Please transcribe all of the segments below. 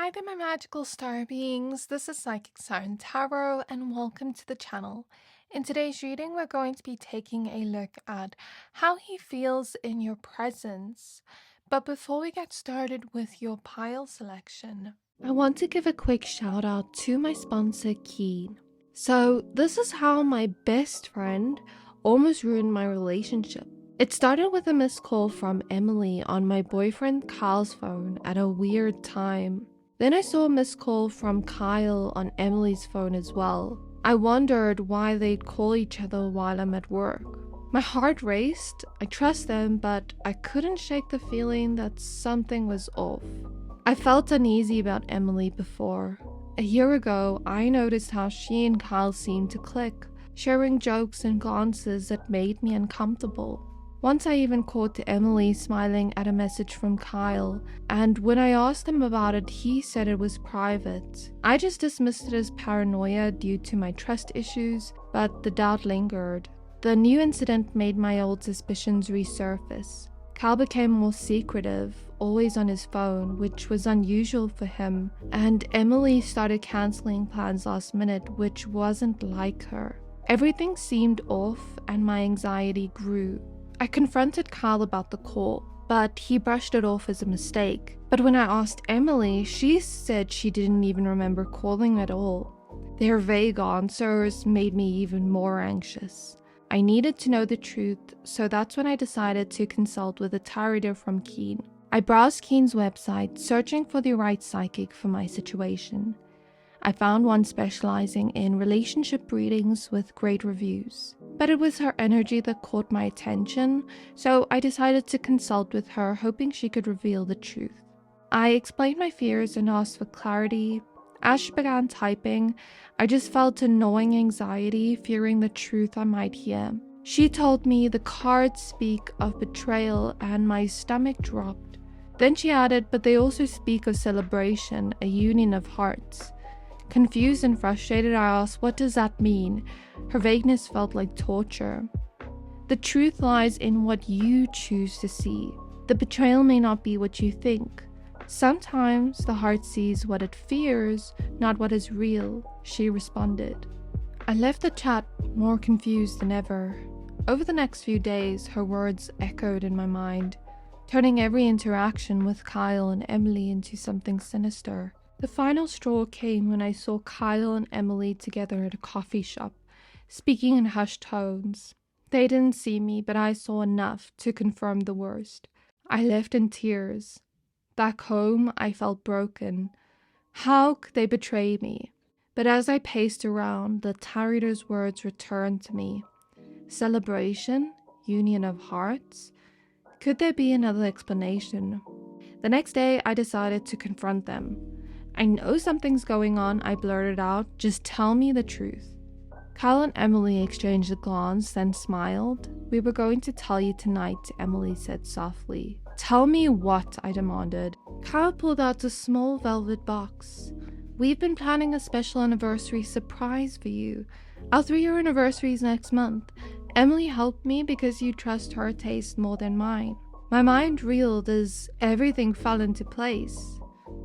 Hi there, my magical star beings. This is Psychic Siren Tarot, and welcome to the channel. In today's reading, we're going to be taking a look at how he feels in your presence. But before we get started with your pile selection, I want to give a quick shout out to my sponsor, Keen. So, this is how my best friend almost ruined my relationship. It started with a missed call from Emily on my boyfriend Kyle's phone at a weird time. Then I saw a missed call from Kyle on Emily's phone as well. I wondered why they'd call each other while I'm at work. My heart raced. I trust them, but I couldn't shake the feeling that something was off. I felt uneasy about Emily before. A year ago, I noticed how she and Kyle seemed to click, sharing jokes and glances that made me uncomfortable. Once I even caught Emily smiling at a message from Kyle, and when I asked him about it, he said it was private. I just dismissed it as paranoia due to my trust issues, but the doubt lingered. The new incident made my old suspicions resurface. Kyle became more secretive, always on his phone, which was unusual for him, and Emily started cancelling plans last minute, which wasn't like her. Everything seemed off, and my anxiety grew. I confronted Kyle about the call, but he brushed it off as a mistake. But when I asked Emily, she said she didn't even remember calling at all. Their vague answers made me even more anxious. I needed to know the truth, so that's when I decided to consult with a tarot reader from Keen. I browsed Keen's website, searching for the right psychic for my situation. I found one specializing in relationship readings with great reviews. But it was her energy that caught my attention, so I decided to consult with her, hoping she could reveal the truth. I explained my fears and asked for clarity. As she began typing, I just felt a gnawing anxiety, fearing the truth I might hear. She told me the cards speak of betrayal, and my stomach dropped. Then she added, but they also speak of celebration, a union of hearts. Confused and frustrated, I asked, what does that mean? Her vagueness felt like torture. The truth lies in what you choose to see. The betrayal may not be what you think. Sometimes the heart sees what it fears, not what is real, she responded. I left the chat more confused than ever. Over the next few days, her words echoed in my mind, turning every interaction with Kyle and Emily into something sinister. The final straw came when I saw Kyle and Emily together at a coffee shop, speaking in hushed tones. They didn't see me, but I saw enough to confirm the worst. I left in tears. Back home, I felt broken. How could they betray me? But as I paced around, the tarot reader's words returned to me. Celebration? Union of hearts? Could there be another explanation? The next day, I decided to confront them. I know something's going on, I blurted out. Just tell me the truth. Kyle and Emily exchanged a glance, then smiled. We were going to tell you tonight, Emily said softly. Tell me what? I demanded. Kyle pulled out a small velvet box. We've been planning a special anniversary surprise for you. Our 3-year anniversary is next month. Emily helped me because you trust her taste more than mine. My mind reeled as everything fell into place.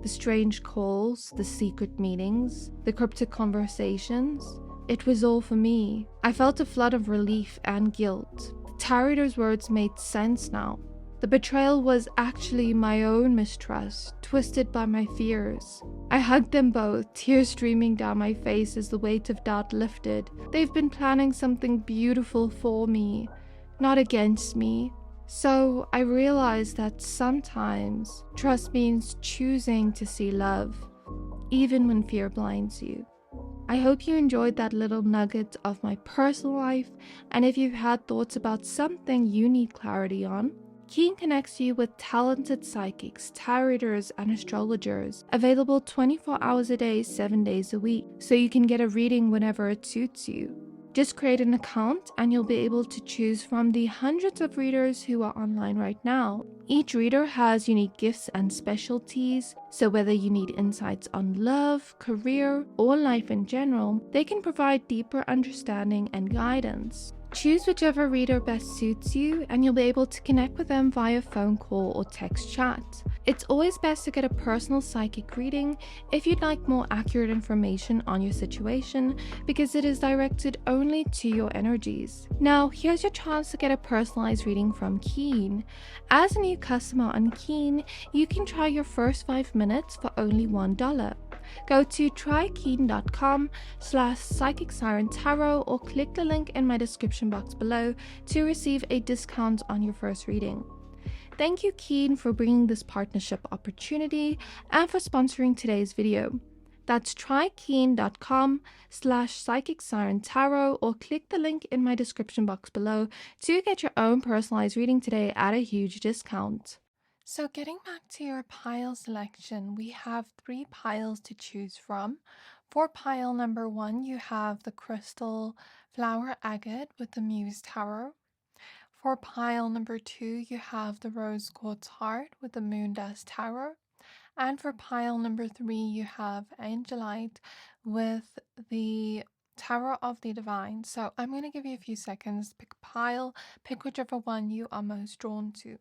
The strange calls, the secret meetings, the cryptic conversations. It was all for me. I felt a flood of relief and guilt. The tarot reader's words made sense now. The betrayal was actually my own mistrust, twisted by my fears. I hugged them both, tears streaming down my face as the weight of doubt lifted. They've been planning something beautiful for me, not against me. So I realized that sometimes trust means choosing to see love, even when fear blinds you. I hope you enjoyed that little nugget of my personal life, and if you've had thoughts about something you need clarity on, Keen connects you with talented psychics, tarot readers, and astrologers, available 24 hours a day, 7 days a week, so you can get a reading whenever it suits you. Just create an account and you'll be able to choose from the hundreds of readers who are online right now. Each reader has unique gifts and specialties, so whether you need insights on love, career, or life in general, they can provide deeper understanding and guidance. Choose whichever reader best suits you, and you'll be able to connect with them via phone call or text chat. It's always best to get a personal psychic reading if you'd like more accurate information on your situation, because it is directed only to your energies. Now, here's your chance to get a personalized reading from Keen. As a new customer on Keen, you can try your first 5 minutes for only $1. Go to trykeen.com/psychic-siren-tarot or click the link in my description box below to receive a discount on your first reading. Thank you, Keen, for bringing this partnership opportunity and for sponsoring today's video. That's trykeen.com/psychic-siren-tarot or click the link in my description box below to get your own personalized reading today at a huge discount. So getting back to your pile selection, we have 3 piles to choose from. For pile number 1, you have the crystal flower agate with the Muse tarot. For pile number 2, you have the rose quartz heart with the moon dust tarot. And for pile number 3, you have Angelite with the Tarot of the Devine. So I'm going to give you a few seconds to pick a pile, pick whichever one you are most drawn to.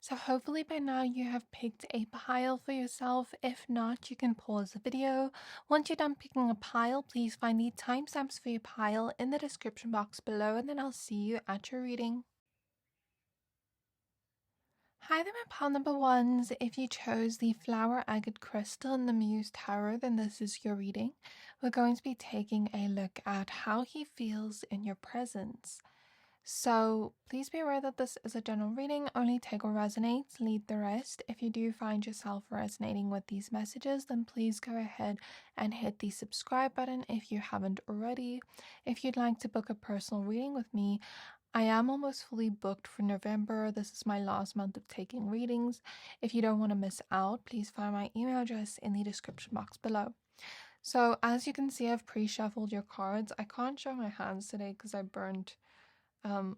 So hopefully by now you have picked a pile for yourself. If not, you can pause the video. Once you're done picking a pile, please find the timestamps for your pile in the description box below, and then I'll see you at your reading. Hi there, my pile number ones. If you chose the flower agate crystal and the Muse tarot, then this is your reading. We're going to be taking a look at how he feels in your presence. So please be aware that this is a general reading. Only take what resonates, leave the rest. If you do find yourself resonating with these messages, then please go ahead and hit the subscribe button if you haven't already. If you'd like to book a personal reading with me, I am almost fully booked for November. This is my last month of taking readings. If you don't want to miss out, please find my email address in the description box below. So as you can see, I've pre-shuffled your cards. I can't show my hands today because I burned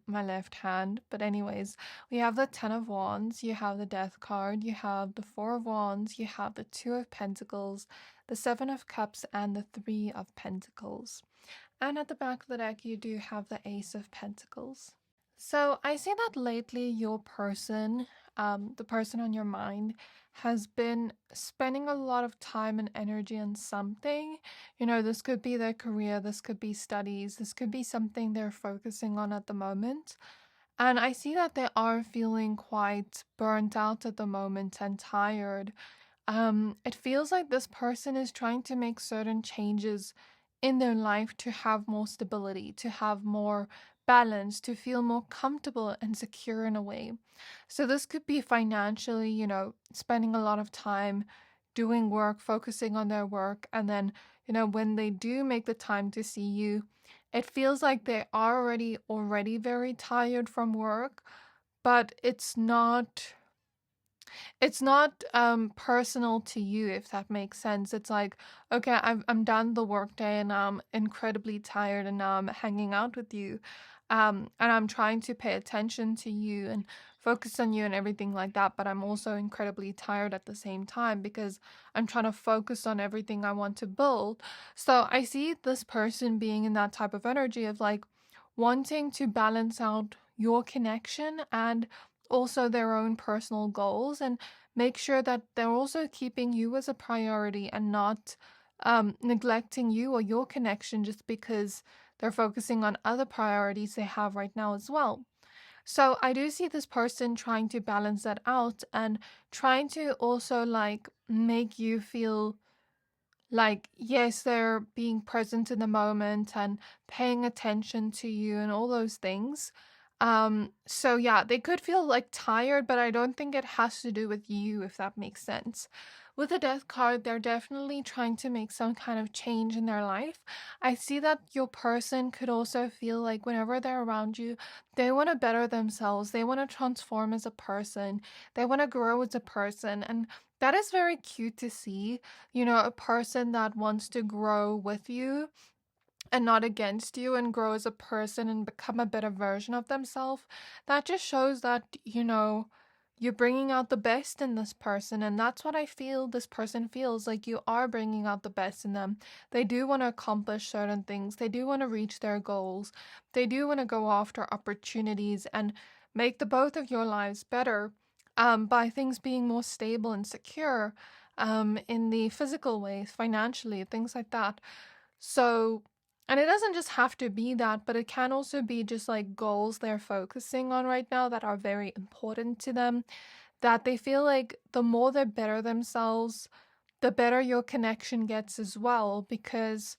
my left hand, but anyways, we have the 10 of Wands, you have the Death card, you have the 4 of Wands, you have the 2 of Pentacles, the 7 of Cups, and the 3 of Pentacles. And at the back of the deck, you do have the Ace of Pentacles. So I see that lately your person, the person on your mind, has been spending a lot of time and energy on something. You know, this could be their career, this could be studies, this could be something they're focusing on at the moment. And I see that they are feeling quite burnt out at the moment and tired. It feels like this person is trying to make certain changes in their life to have more stability, to have more balance, to feel more comfortable and secure in a way. So this could be financially, you know, spending a lot of time doing work, focusing on their work, and then, you know, when they do make the time to see you, it feels like they are already very tired from work, but it's not personal to you, if that makes sense. It's like, okay, I'm done the workday and I'm incredibly tired and now I'm hanging out with you, and I'm trying to pay attention to you and focus on you and everything like that, but I'm also incredibly tired at the same time because I'm trying to focus on everything I want to build. So I see this person being in that type of energy of like wanting to balance out your connection and also their own personal goals, and make sure that they're also keeping you as a priority and not neglecting you or your connection just because they're focusing on other priorities they have right now as well. So I do see this person trying to balance that out and trying to also like make you feel like, yes, they're being present in the moment and paying attention to you and all those things. So yeah, they could feel like tired, but I don't think it has to do with you, if that makes sense. With the Death card, they're definitely trying to make some kind of change in their life. I see that your person could also feel like whenever they're around you, they want to better themselves, they want to transform as a person, they want to grow as a person, and that is very cute to see. You know, a person that wants to grow with you and not against you and grow as a person and become a better version of themselves. That just shows that, you know, you're bringing out the best in this person, and that's what I feel this person feels like. You are bringing out the best in them. They do want to accomplish certain things. They do want to reach their goals. They do want to go after opportunities and make the both of your lives better, by things being more stable and secure, in the physical ways, financially, things like that. So, and it doesn't just have to be that, but it can also be just like goals they're focusing on right now that are very important to them, that they feel like the more they better themselves, the better your connection gets as well. Because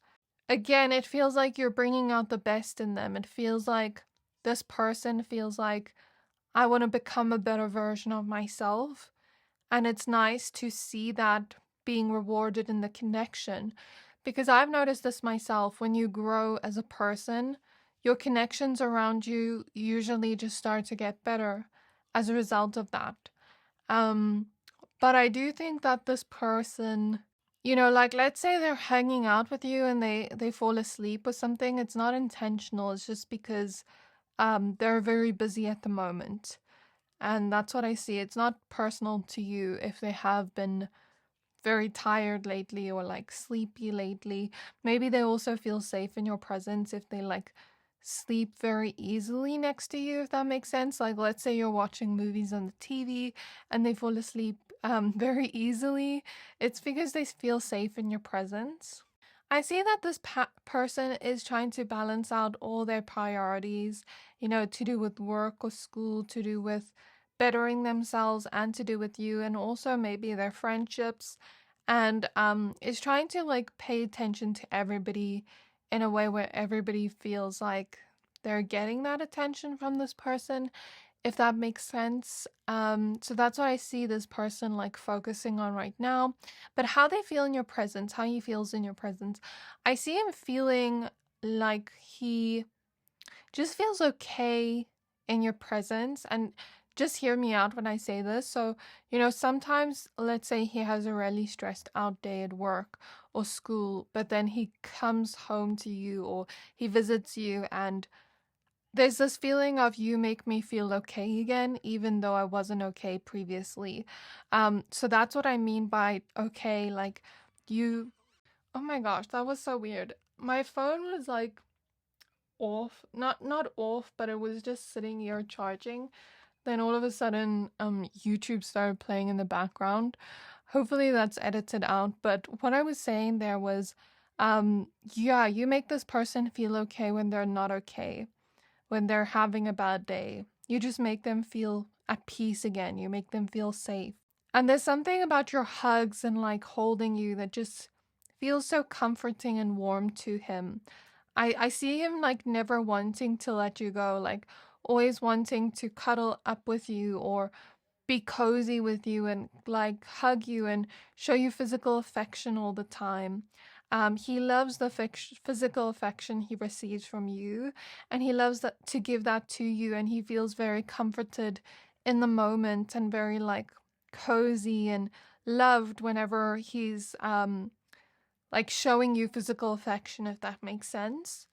again, it feels like you're bringing out the best in them. It feels like this person feels like, I want to become a better version of myself. And it's nice to see that being rewarded in the connection. Because I've noticed this myself, when you grow as a person, your connections around you usually just start to get better as a result of that. Um, but I do think that this person, like let's say they're hanging out with you and they fall asleep or something, it's not intentional, it's just because they're very busy at the moment. And that's what I see. It's not personal to you if they have been very tired lately or like sleepy lately. Maybe they also feel safe in your presence if they like sleep very easily next to you, if that makes sense. Like let's say you're watching movies on the TV and they fall asleep very easily. It's because they feel safe in your presence. I see that this person is trying to balance out all their priorities, to do with work or school, to do with bettering themselves, and to do with you, and also maybe their friendships, and is trying to like pay attention to everybody in a way where everybody feels like they're getting that attention from this person, if that makes sense. So that's what I see this person like focusing on right now. But how they feel in your presence, how he feels in your presence, I see him feeling like he just feels okay in your presence. And just hear me out when I say this. So, sometimes let's say he has a really stressed out day at work or school, but then he comes home to you or he visits you, and there's this feeling of, you make me feel okay again, even though I wasn't okay previously. So that's what I mean by okay, like you, oh my gosh, that was so weird. My phone was like off, not off, but it was just sitting here charging. Then all of a sudden, YouTube started playing in the background. Hopefully that's edited out. But what I was saying there was, yeah, you make this person feel okay when they're not okay, when they're having a bad day. You just make them feel at peace again. You make them feel safe. And there's something about your hugs and like holding you that just feels so comforting and warm to him. I see him like never wanting to let you go, like always wanting to cuddle up with you or be cozy with you and like hug you and show you physical affection all the time. He loves the physical affection he receives from you, and he loves that to give that to you, and he feels very comforted in the moment and very like cozy and loved whenever he's like showing you physical affection, if that makes sense.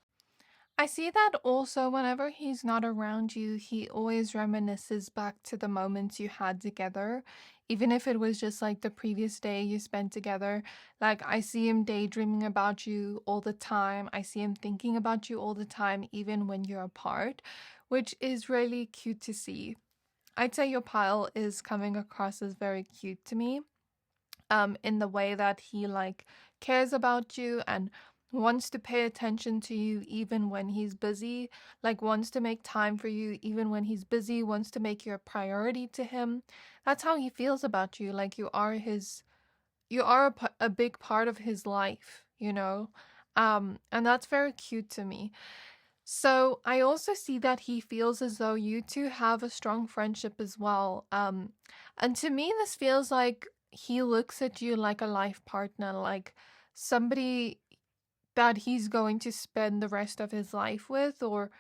I see that also whenever he's not around you, he always reminisces back to the moments you had together, even if it was just like the previous day you spent together. Like, I see him daydreaming about you all the time. I see him thinking about you all the time, even when you're apart, which is really cute to see. I'd say your pile is coming across as very cute to me, in the way that he like cares about you and wants to pay attention to you even when he's busy, like wants to make time for you even when he's busy, wants to make you a priority to him. That's how he feels about you, like you are a big part of his life. And that's very cute to me. So I also see that he feels as though you two have a strong friendship as well. And to me, this feels like he looks at you like a life partner, like somebody that he's going to spend the rest of his life with or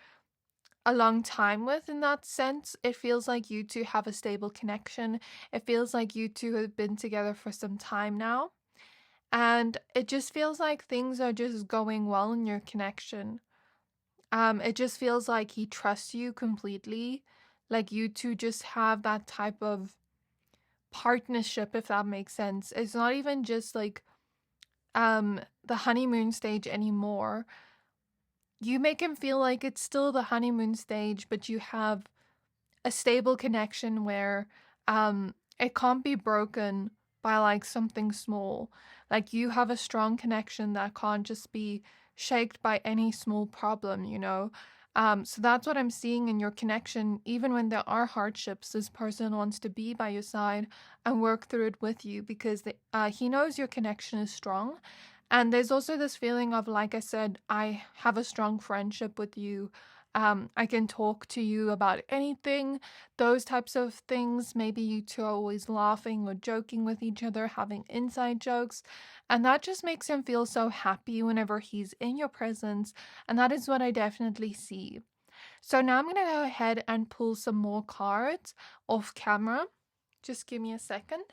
a long time with. In that sense, it feels like you two have a stable connection. It feels like you two have been together for some time now. And it just feels like things are just going well in your connection. It just feels like he trusts you completely. Like you two just have that type of partnership, if that makes sense. It's not even just like the honeymoon stage anymore. You make him feel like it's still the honeymoon stage, but you have a stable connection where it can't be broken by like something small. Like you have a strong connection that can't just be shaked by any small problem, you know? So that's what I'm seeing in your connection. Even when there are hardships, this person wants to be by your side and work through it with you because he knows your connection is strong. And there's also this feeling of, like I said, I have a strong friendship with you. I can talk to you about anything, those types of things. Maybe you two are always laughing or joking with each other, having inside jokes. And that just makes him feel so happy whenever he's in your presence. And that is what I definitely see. So now I'm going to go ahead and pull some more cards off camera. Just give me a second.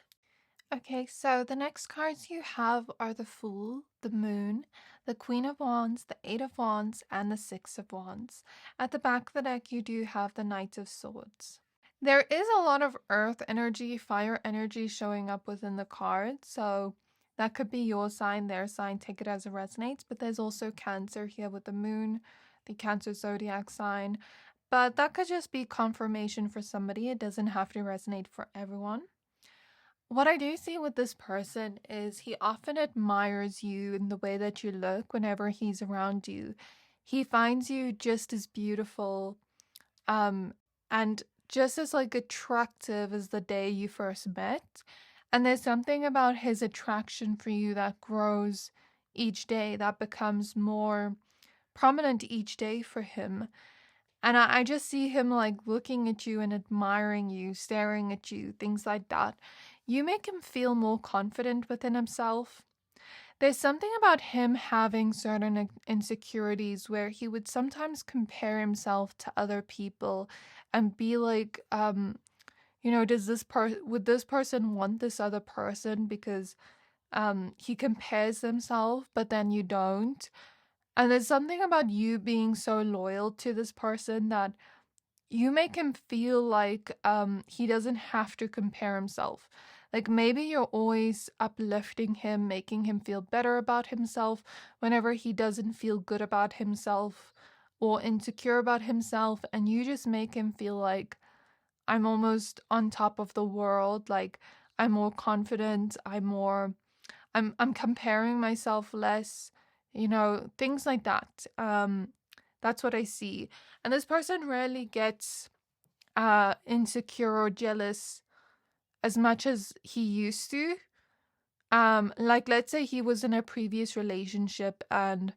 Okay, so the next cards you have are the Fool, the Moon, the Queen of Wands, the Eight of Wands, and the Six of Wands. At the back of the deck, you do have the Knight of Swords. There is a lot of earth energy, fire energy showing up within the cards, so that could be your sign, their sign, take it as it resonates, but there's also Cancer here with the Moon, the Cancer zodiac sign, but that could just be confirmation for somebody. It doesn't have to resonate for everyone. What I do see with this person is he often admires you in the way that you look whenever he's around you. He finds you just as beautiful, and just as like attractive as the day you first met. And there's something about his attraction for you that grows each day, that becomes more prominent each day for him. And I just see him like looking at you and admiring you, staring at you, things like that. You make him feel more confident within himself. There's something about him having certain insecurities where he would sometimes compare himself to other people and be like, would this person want this other person because he compares himself, but then you don't. And there's something about you being so loyal to this person that you make him feel like he doesn't have to compare himself. Like maybe you're always uplifting him, making him feel better about himself whenever he doesn't feel good about himself or insecure about himself, and you just make him feel like I'm almost on top of the world, like I'm more confident, I'm comparing myself less, things like that. That's what I see. And this person rarely gets insecure or jealous as much as he used to. Like let's say he was in a previous relationship and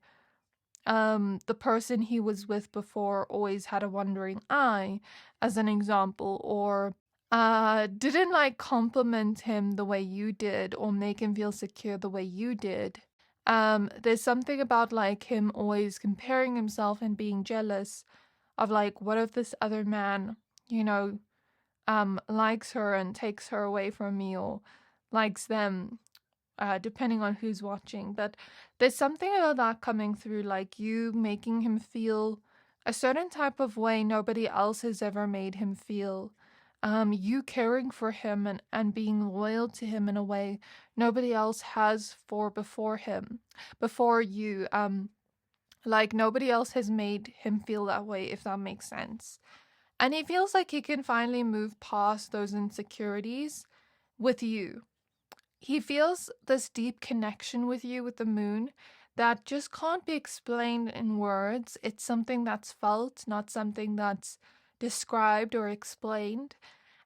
the person he was with before always had a wandering eye, as an example, or didn't like compliment him the way you did or make him feel secure the way you did. There's something about like him always comparing himself and being jealous of like, what if this other man, likes her and takes her away from me, or likes them, depending on who's watching. But there's something about that coming through, like you making him feel a certain type of way nobody else has ever made him feel. You caring for him and being loyal to him in a way nobody else has before you. Like nobody else has made him feel that way, if that makes sense. And he feels like he can finally move past those insecurities with you. He feels this deep connection with you with the moon that just can't be explained in words. It's something that's felt, not something that's described or explained.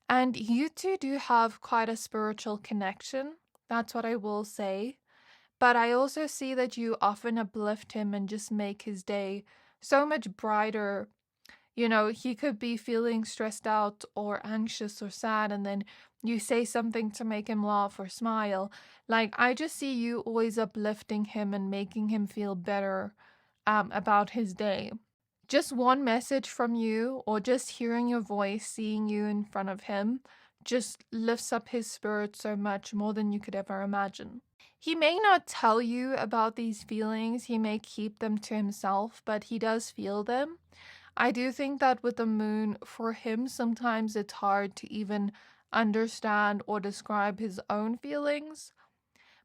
And you two do have quite a spiritual connection. That's what I will say. But I also see that you often uplift him and just make his day so much brighter. He could be feeling stressed out or anxious or sad, and then you say something to make him laugh or smile. Like, I just see you always uplifting him and making him feel better about his day. Just one message from you, or just hearing your voice, seeing you in front of him, just lifts up his spirit so much more than you could ever imagine. He may not tell you about these feelings, he may keep them to himself, but he does feel them. I do think that with the moon, for him, sometimes it's hard to even understand or describe his own feelings,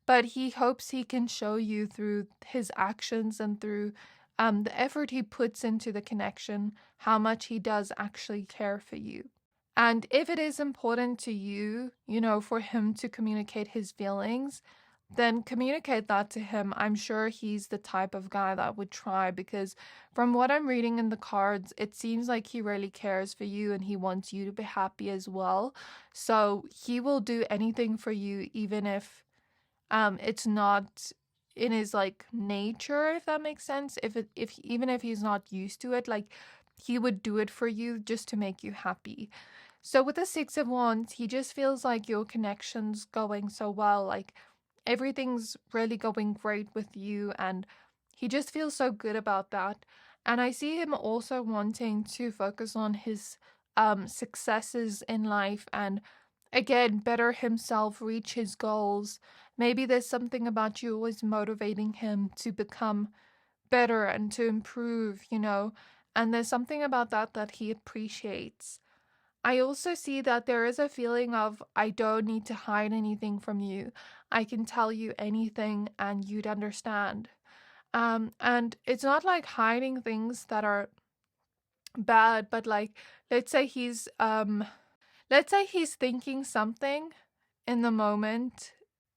but he hopes he can show you through his actions and through the effort he puts into the connection how much he does actually care for you. And if it is important to you, for him to communicate his feelings, then communicate that to him. I'm sure he's the type of guy that would try, because from what I'm reading in the cards, it seems like he really cares for you and he wants you to be happy as well. So he will do anything for you, even if it's not in his like nature, if that makes sense. If even if he's not used to it, like he would do it for you just to make you happy. So with the Six of Wands, he just feels like your connection's going so well, like everything's really going great with you, and he just feels so good about that. And I see him also wanting to focus on his successes in life and again better himself, reach his goals. Maybe there's something about you always motivating him to become better and to improve, and there's something about that that he appreciates. I also see that there is a feeling of, I don't need to hide anything from you. I can tell you anything and you'd understand. And it's not like hiding things that are bad, but like, let's say he's thinking something in the moment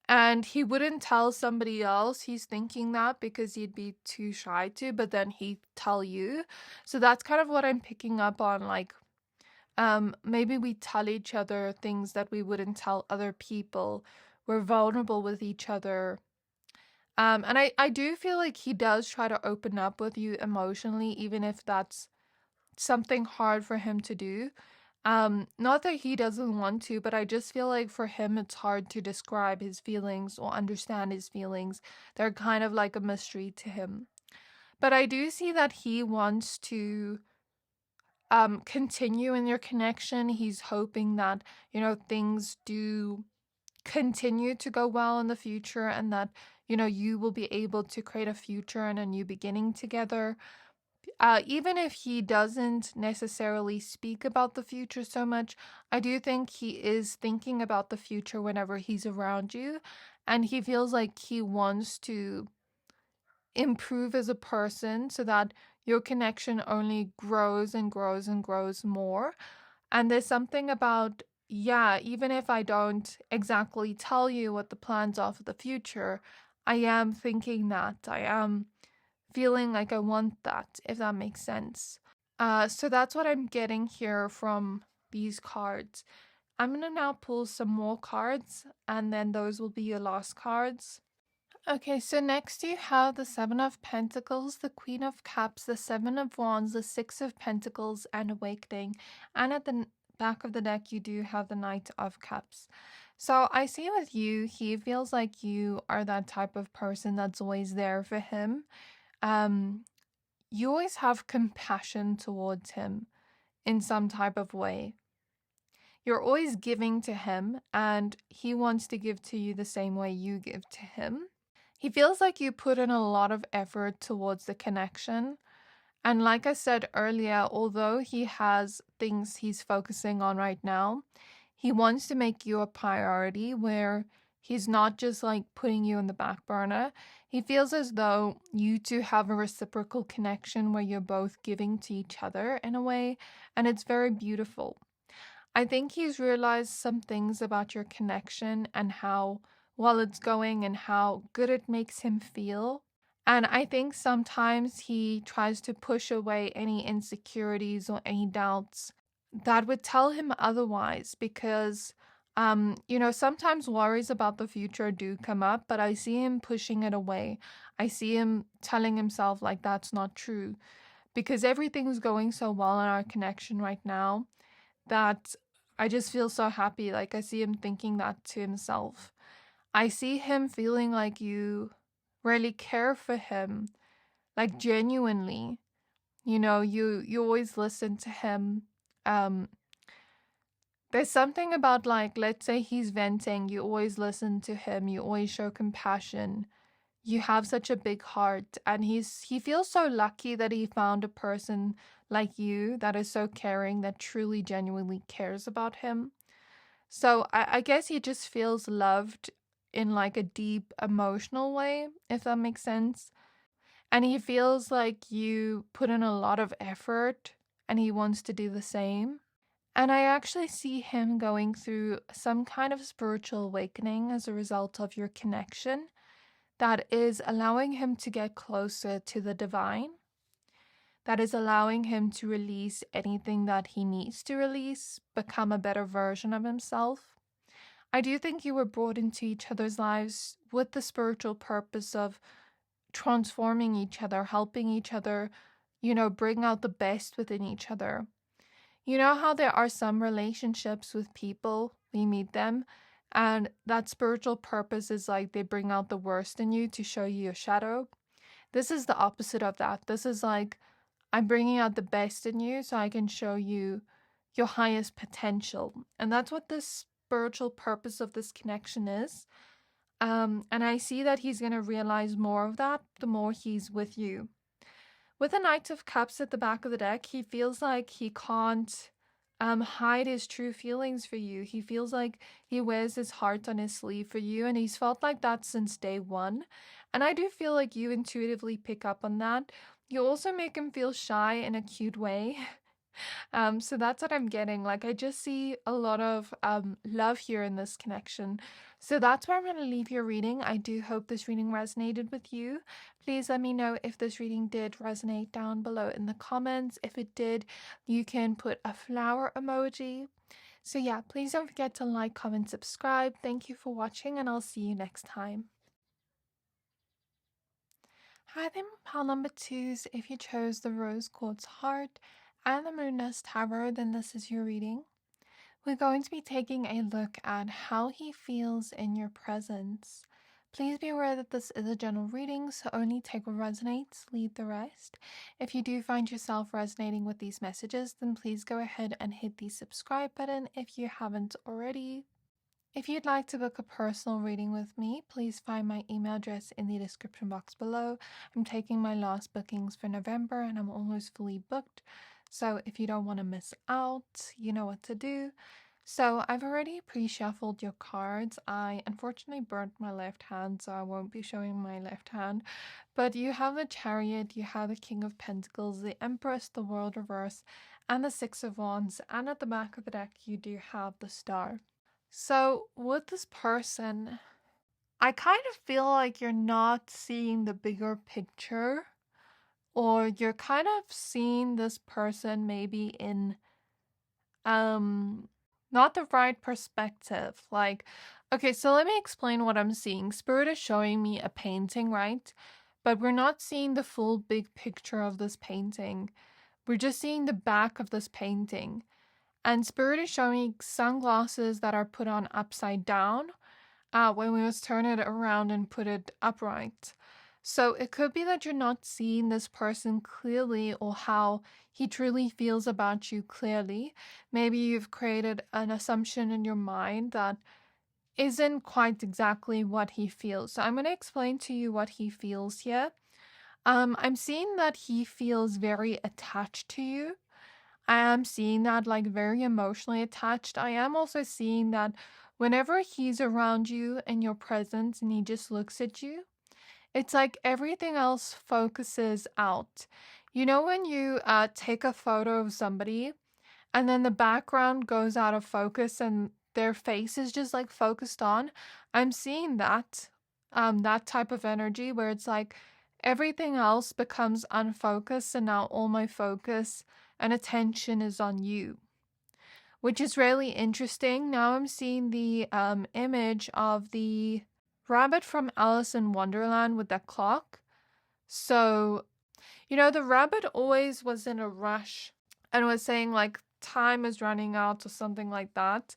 and he wouldn't tell somebody else he's thinking that because he'd be too shy to, but then he'd tell you. So that's kind of what I'm picking up on, like maybe we tell each other things that we wouldn't tell other people. We're vulnerable with each other. And I do feel like he does try to open up with you emotionally, even if that's something hard for him to do. Not that he doesn't want to, but I just feel like for him it's hard to describe his feelings or understand his feelings. They're kind of like a mystery to him. But I do see that he wants to continue in your connection. He's hoping that, things do continue to go well in the future, and that, you will be able to create a future and a new beginning together. Even if he doesn't necessarily speak about the future so much, I do think he is thinking about the future whenever he's around you, and he feels like he wants to improve as a person so that your connection only grows and grows and grows more. And there's something about, yeah, even if I don't exactly tell you what the plans are for the future, I am thinking that. I am feeling like I want that, if that makes sense. So that's what I'm getting here from these cards. I'm going to now pull some more cards, and then those will be your last cards. Okay, so next you have the Seven of Pentacles, the Queen of Cups, the Seven of Wands, the Six of Pentacles, and Awakening. And at the back of the deck, you do have the Knight of Cups. So I see with you, he feels like you are that type of person that's always there for him. You always have compassion towards him in some type of way. You're always giving to him, and he wants to give to you the same way you give to him. He feels like you put in a lot of effort towards the connection. And like I said earlier, although he has things he's focusing on right now, he wants to make you a priority where he's not just like putting you in the back burner. He feels as though you two have a reciprocal connection where you're both giving to each other in a way, and it's very beautiful. I think he's realized some things about your connection and how well it's going and how good it makes him feel. And I think sometimes he tries to push away any insecurities or any doubts that would tell him otherwise, because sometimes worries about the future do come up, but I see him pushing it away. I see him telling himself like that's not true, because everything's going so well in our connection right now that I just feel so happy. Like I see him thinking that to himself. I see him feeling like you really care for him, like genuinely. You always listen to him. There's something about, like, let's say he's venting, you always listen to him, you always show compassion. you have such a big heart, and he feels so lucky that he found a person like you that is so caring, that truly genuinely cares about him. So I guess he just feels loved in like a deep emotional way, if that makes sense. And he feels like you put in a lot of effort and he wants to do the same. And I actually see him going through some kind of spiritual awakening as a result of your connection that is allowing him to get closer to the divine, that is allowing him to release anything that he needs to release, become a better version of himself. I do think you were brought into each other's lives with the spiritual purpose of transforming each other, helping each other, bring out the best within each other. You know how there are some relationships with people, we meet them, and that spiritual purpose is like they bring out the worst in you to show you your shadow. This is the opposite of that. This is like, I'm bringing out the best in you so I can show you your highest potential. And that's what this spiritual purpose of this connection is. And I see that he's going to realize more of that the more he's with you. With the Knight of Cups at the back of the deck, he feels like he can't hide his true feelings for you. He feels like he wears his heart on his sleeve for you, and he's felt like that since day one. And I do feel like you intuitively pick up on that. You also make him feel shy in a cute way. So that's what I'm getting. Like, I just see a lot of love here in this connection. So that's where I'm going to leave your reading. I do hope this reading resonated with you. Please let me know if this reading did resonate down below in the comments. If it did, you can put a flower emoji. So yeah, please don't forget to like, comment, subscribe. Thank you for watching, and I'll see you next time. Hi there, pile number 2s. If you chose the Rose Quartz Heart and the Moonness Tarot, then this is your reading. We're going to be taking a look at how he feels in your presence. Please be aware that this is a general reading, so only take what resonates, leave the rest. If you do find yourself resonating with these messages, then please go ahead and hit the subscribe button if you haven't already. If you'd like to book a personal reading with me, please find my email address in the description box below. I'm taking my last bookings for November and I'm almost fully booked. So if you don't want to miss out, you know what to do. So I've already pre-shuffled your cards. I unfortunately burnt my left hand, so I won't be showing my left hand. But you have the Chariot, you have the King of Pentacles, the Empress, the World Reverse, and the Six of Wands. And at the back of the deck, you do have the Star. So with this person, I kind of feel like you're not seeing the bigger picture, or you're kind of seeing this person maybe in not the right perspective. Like, okay, so let me explain what I'm seeing. Spirit is showing me a painting, right? But we're not seeing the full big picture of this painting. We're just seeing the back of this painting. And Spirit is showing sunglasses that are put on upside down when we must turn it around and put it upright. So it could be that you're not seeing this person clearly, or how he truly feels about you clearly. Maybe you've created an assumption in your mind that isn't quite exactly what he feels. So I'm going to explain to you what he feels here. I'm seeing that he feels very attached to you. I am seeing that, like, very emotionally attached. I am also seeing that whenever he's around you and you're present and he just looks at you, it's like everything else focuses out. You know when you take a photo of somebody and then the background goes out of focus and their face is just like focused on? I'm seeing that, that type of energy where it's like everything else becomes unfocused and now all my focus and attention is on you, which is really interesting. Now I'm seeing the image of the rabbit from Alice in Wonderland with that clock. So, the rabbit always was in a rush and was saying like time is running out or something like that.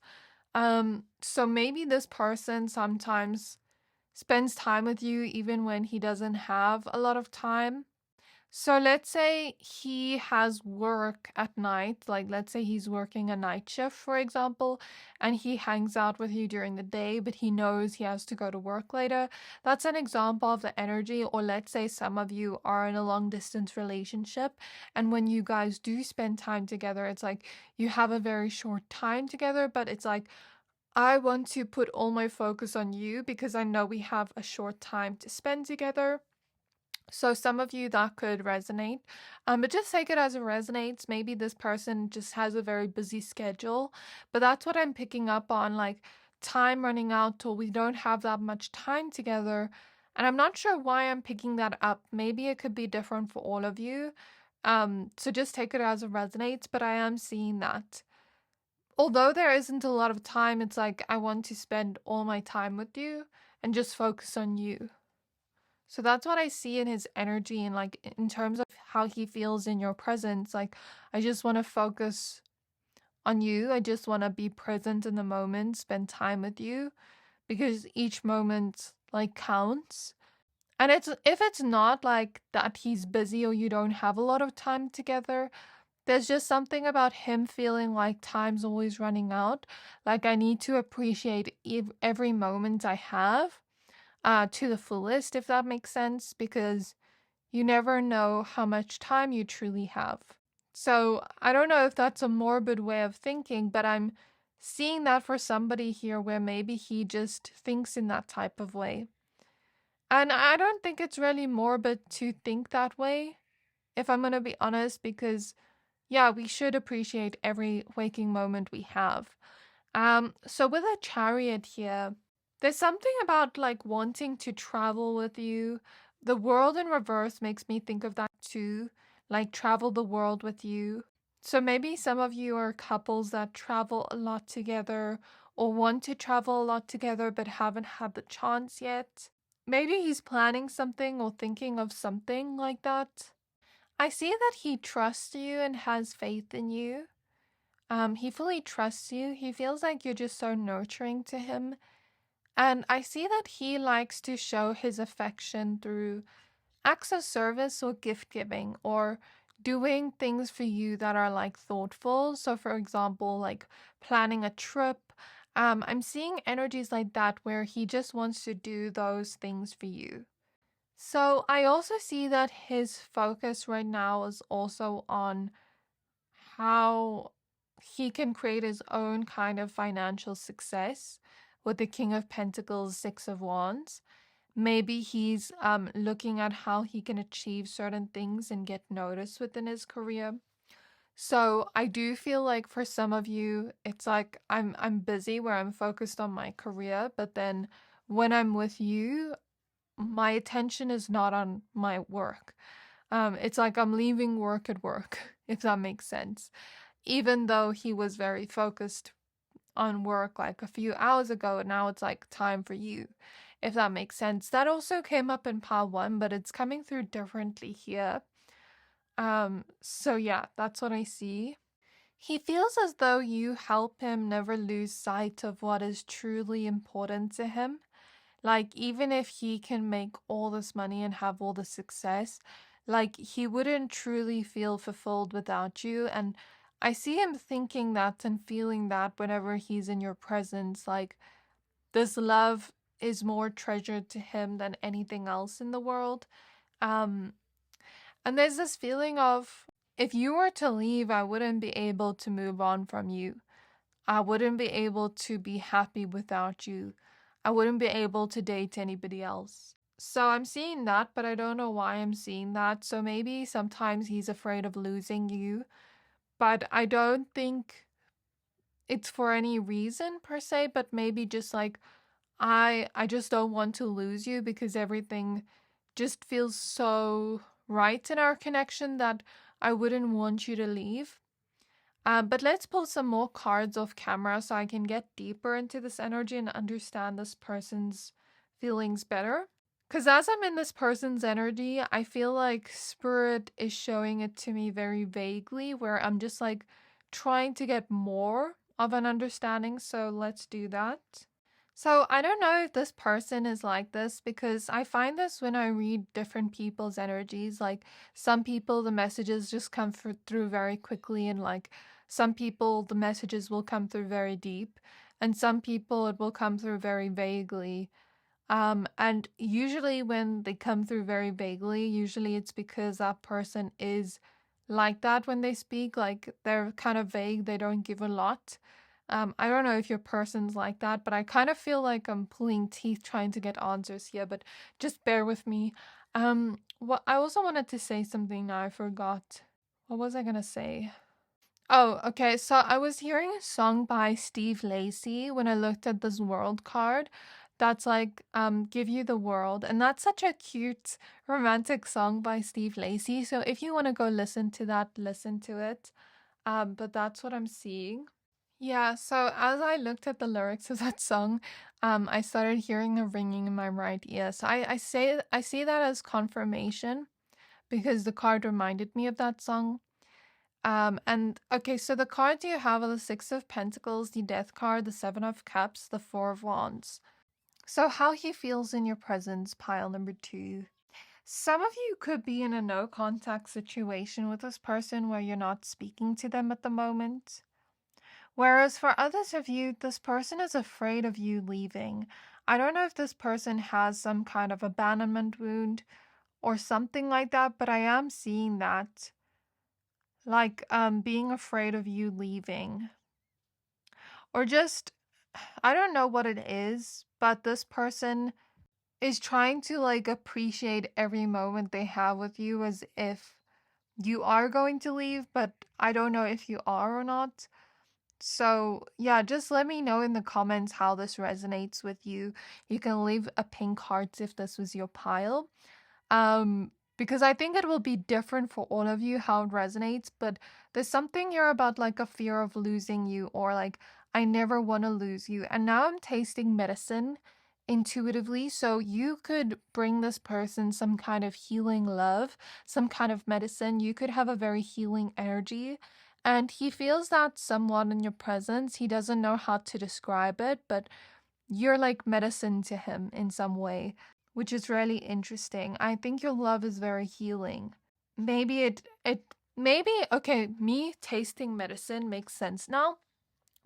So maybe this person sometimes spends time with you even when he doesn't have a lot of time. So let's say he has work at night, like let's say he's working a night shift, for example, and he hangs out with you during the day, but he knows he has to go to work later. That's an example of the energy. Or let's say some of you are in a long distance relationship, and when you guys do spend time together, it's like you have a very short time together, but it's like, I want to put all my focus on you because I know we have a short time to spend together. So some of you that could resonate, but just take it as it resonates. Maybe this person just has a very busy schedule, but that's what I'm picking up on, like time running out till we don't have that much time together. And I'm not sure why I'm picking that up. Maybe it could be different for all of you. So just take it as it resonates, but I am seeing that. Although there isn't a lot of time, it's like I want to spend all my time with you and just focus on you. So that's what I see in his energy, and like in terms of how he feels in your presence. Like, I just want to focus on you. I just want to be present in the moment, spend time with you, because each moment like counts. And it's if it's not like that he's busy or you don't have a lot of time together, there's just something about him feeling like time's always running out. Like I need to appreciate every moment I have to the fullest, if that makes sense, because you never know how much time you truly have. So I don't know if that's a morbid way of thinking, but I'm seeing that for somebody here where maybe he just thinks in that type of way. And I don't think it's really morbid to think that way, if I'm going to be honest, because yeah, we should appreciate every waking moment we have. So with a chariot here, there's something about like wanting to travel with you. The world in reverse makes me think of that too, like travel the world with you. So maybe some of you are couples that travel a lot together or want to travel a lot together but haven't had the chance yet. Maybe he's planning something or thinking of something like that. I see that he trusts you and has faith in you. He fully trusts you. He feels like you're just so nurturing to him. And I see that he likes to show his affection through acts of service or gift giving or doing things for you that are like thoughtful. So, for example, like planning a trip. I'm seeing energies like that where he just wants to do those things for you. So, I also see that his focus right now is also on how he can create his own kind of financial success with the King of Pentacles, Six of Wands. Maybe he's looking at how he can achieve certain things and get noticed within his career. So I do feel like for some of you, it's like I'm busy where I'm focused on my career, but then when I'm with you, my attention is not on my work. It's like I'm leaving work at work, if that makes sense. Even though he was very focused on work like a few hours ago, and now it's like time for you, if that makes sense. That also came up in pile one, but it's coming through differently here. So yeah, that's what I see. He feels as though you help him never lose sight of what is truly important to him. Like, even if he can make all this money and have all the success, like, he wouldn't truly feel fulfilled without you. And I see him thinking that and feeling that whenever he's in your presence. Like, this love is more treasured to him than anything else in the world. Um, and there's this feeling of, if you were to leave, I wouldn't be able to move on from you. I wouldn't be able to be happy without you. I wouldn't be able to date anybody else. So I'm seeing that, but I don't know why I'm seeing that. So maybe sometimes he's afraid of losing you, but I don't think it's for any reason per se, but maybe just like I just don't want to lose you because everything just feels so right in our connection that I wouldn't want you to leave. But let's pull some more cards off camera so I can get deeper into this energy and understand this person's feelings better. Because as I'm in this person's energy, I feel like spirit is showing it to me very vaguely, where I'm just like trying to get more of an understanding. So let's do that. So I don't know if this person is like this because I find this when I read different people's energies. Like some people, the messages just come through very quickly, and like some people, the messages will come through very deep, and some people, it will come through very vaguely. And usually when they come through very vaguely, usually it's because that person is like that when they speak, like they're kind of vague, they don't give a lot. I don't know if your person's like that, but I kind of feel like I'm pulling teeth trying to get answers here, but just bear with me. What I also wanted to say something now I forgot. What was I gonna say? Oh, okay. So I was hearing a song by Steve Lacy when I looked at this world card. That's like Give You the World. And that's such a cute romantic song by Steve Lacy. So if you want to go listen to that, listen to it. But that's what I'm seeing. Yeah, so as I looked at the lyrics of that song, I started hearing a ringing in my right ear. So I see that as confirmation because the card reminded me of that song. And okay, so the cards you have are the Six of Pentacles, the Death card, the Seven of Cups, the Four of Wands. So how he feels in your presence, pile number 2. Some of you could be in a no contact situation with this person where you're not speaking to them at the moment. Whereas for others of you, this person is afraid of you leaving. I don't know if this person has some kind of abandonment wound or something like that, but I am seeing that. Like being afraid of you leaving. Or just, I don't know what it is, but this person is trying to like appreciate every moment they have with you as if you are going to leave, but I don't know if you are or not. So, yeah, just let me know in the comments how this resonates with you. You can leave a pink heart if this was your pile. Because I think it will be different for all of you how it resonates, but there's something here about like a fear of losing you, or like I never want to lose you. And now I'm tasting medicine intuitively, so you could bring this person some kind of healing love, some kind of medicine. You could have a very healing energy. And he feels that somewhat in your presence. He doesn't know how to describe it, but you're like medicine to him in some way, which is really interesting. I think your love is very healing. Maybe maybe okay, me tasting medicine makes sense now.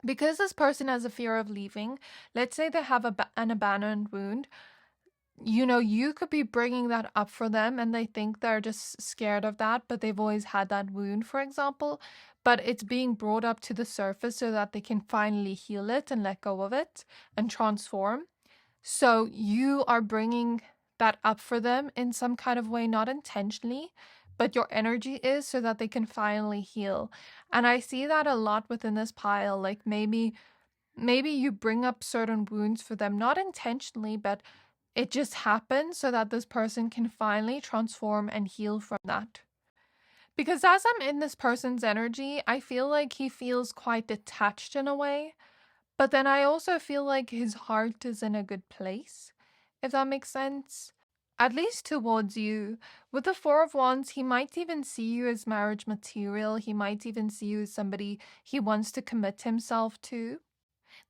Because this person has a fear of leaving, let's say they have an abandoned wound, you know, you could be bringing that up for them and they think they're just scared of that, but they've always had that wound, for example. But it's being brought up to the surface so that they can finally heal it and let go of it and transform. So you are bringing that up for them in some kind of way, not intentionally, but your energy is so that they can finally heal. And I see that a lot within this pile. Like maybe you bring up certain wounds for them, not intentionally, but it just happens so that this person can finally transform and heal from that. Because as I'm in this person's energy, I feel like he feels quite detached in a way. But then I also feel like his heart is in a good place, if that makes sense. At least towards you. With the Four of Wands, he might even see you as marriage material. He might even see you as somebody he wants to commit himself to.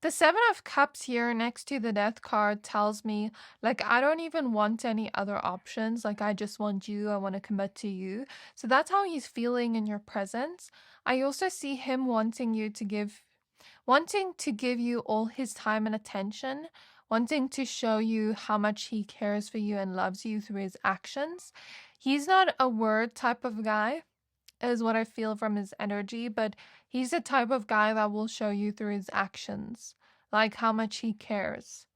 The Seven of Cups here next to the Death card tells me, like, I don't even want any other options. Like, I just want you. I want to commit to you. So that's how he's feeling in your presence. I also see him wanting to give you all his time and attention, wanting to show you how much he cares for you and loves you through his actions. He's not a word type of guy, is what I feel from his energy, but he's the type of guy that will show you through his actions, like how much he cares.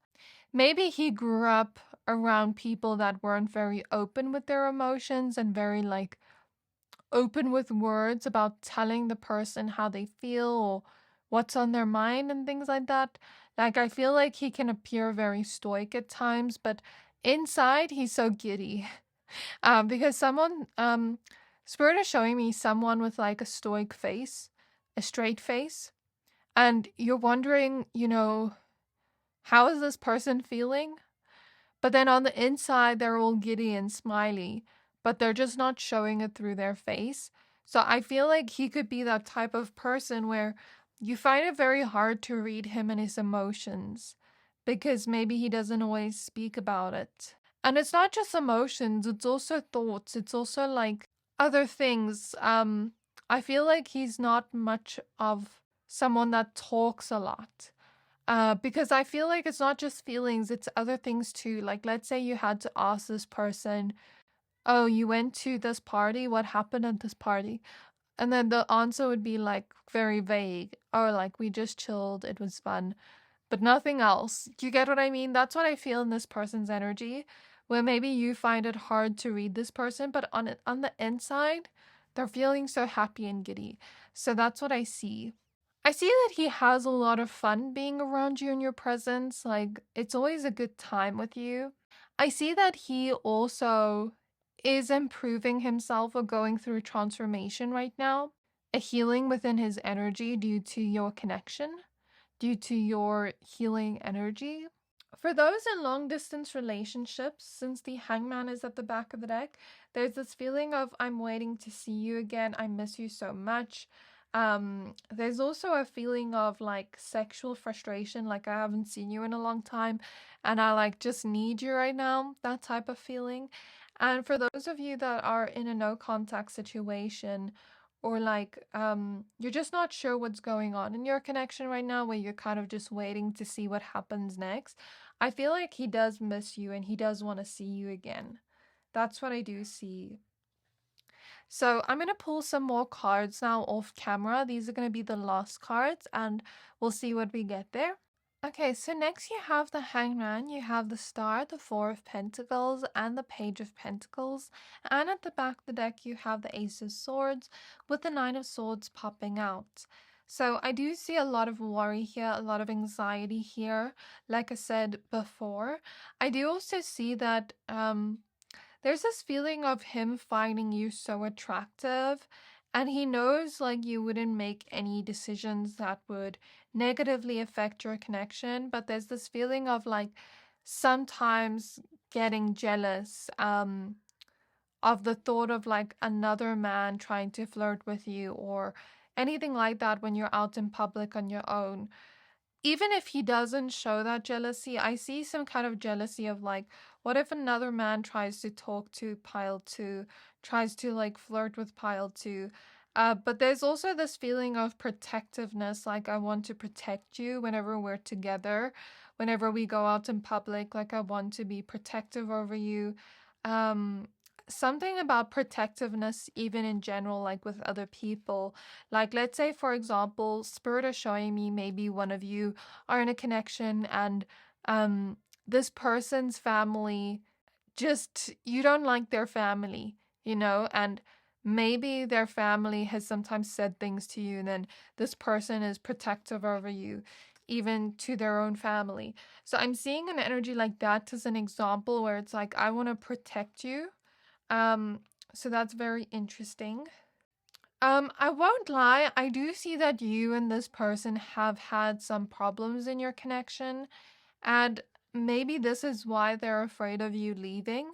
Maybe he grew up around people that weren't very open with their emotions and very like open with words about telling the person how they feel or what's on their mind and things like that. Like, I feel like he can appear very stoic at times, but inside he's so giddy. Because Spirit is showing me someone with like a stoic face, a straight face, and you're wondering, you know, how is this person feeling? But then on the inside, they're all giddy and smiley, but they're just not showing it through their face. So I feel like he could be that type of person where you find it very hard to read him and his emotions because maybe he doesn't always speak about it. And it's not just emotions, it's also thoughts. It's also like other things. I feel like he's not much of someone that talks a lot. Because I feel like it's not just feelings, it's other things too. Like, let's say you had to ask this person, oh, you went to this party, what happened at this party? And then the answer would be like very vague, or like, we just chilled, it was fun, but nothing else. Do you get what I mean? That's what I feel in this person's energy, where maybe you find it hard to read this person, but on the inside, they're feeling so happy and giddy. So that's what I see. I see that he has a lot of fun being around you in your presence. Like, it's always a good time with you. I see that he also is improving himself or going through transformation right now, a healing within his energy due to your connection, due to your healing energy. For those in long distance relationships, since the hangman is at the back of the deck, there's this feeling of, I'm waiting to see you again. I miss you so much. There's also a feeling of like sexual frustration, like I haven't seen you in a long time and I like just need you right now, that type of feeling. And for those of you that are in a no contact situation, or like you're just not sure what's going on in your connection right now, where you're kind of just waiting to see what happens next, I feel like he does miss you and he does want to see you again. That's what I do see. So I'm going to pull some more cards now off camera. These are going to be the last cards and we'll see what we get there. Okay, so next you have the Hangman, you have the Star, the Four of Pentacles, and the Page of Pentacles. And at the back of the deck you have the Ace of Swords with the Nine of Swords popping out. So I do see a lot of worry here, a lot of anxiety here. Like I said before, I do also see that there's this feeling of him finding you so attractive, and he knows like you wouldn't make any decisions that would negatively affect your connection, but there's this feeling of like sometimes getting jealous of the thought of like another man trying to flirt with you or anything like that when you're out in public on your own. Even if he doesn't show that jealousy, I see some kind of jealousy of like, what if another man tries to talk to pile two, tries to like flirt with pile two? But there's also this feeling of protectiveness, like I want to protect you whenever we're together, whenever we go out in public, like I want to be protective over you. Um, Something about protectiveness, even in general, like with other people. Like, let's say, for example, Spirit is showing me maybe one of you are in a connection and this person's family, just, you don't like their family, and maybe their family has sometimes said things to you, and then this person is protective over you, even to their own family. So I'm seeing an energy like that as an example where it's like, I want to protect you. So that's very interesting. I won't lie, I do see that you and this person have had some problems in your connection, and maybe this is why they're afraid of you leaving.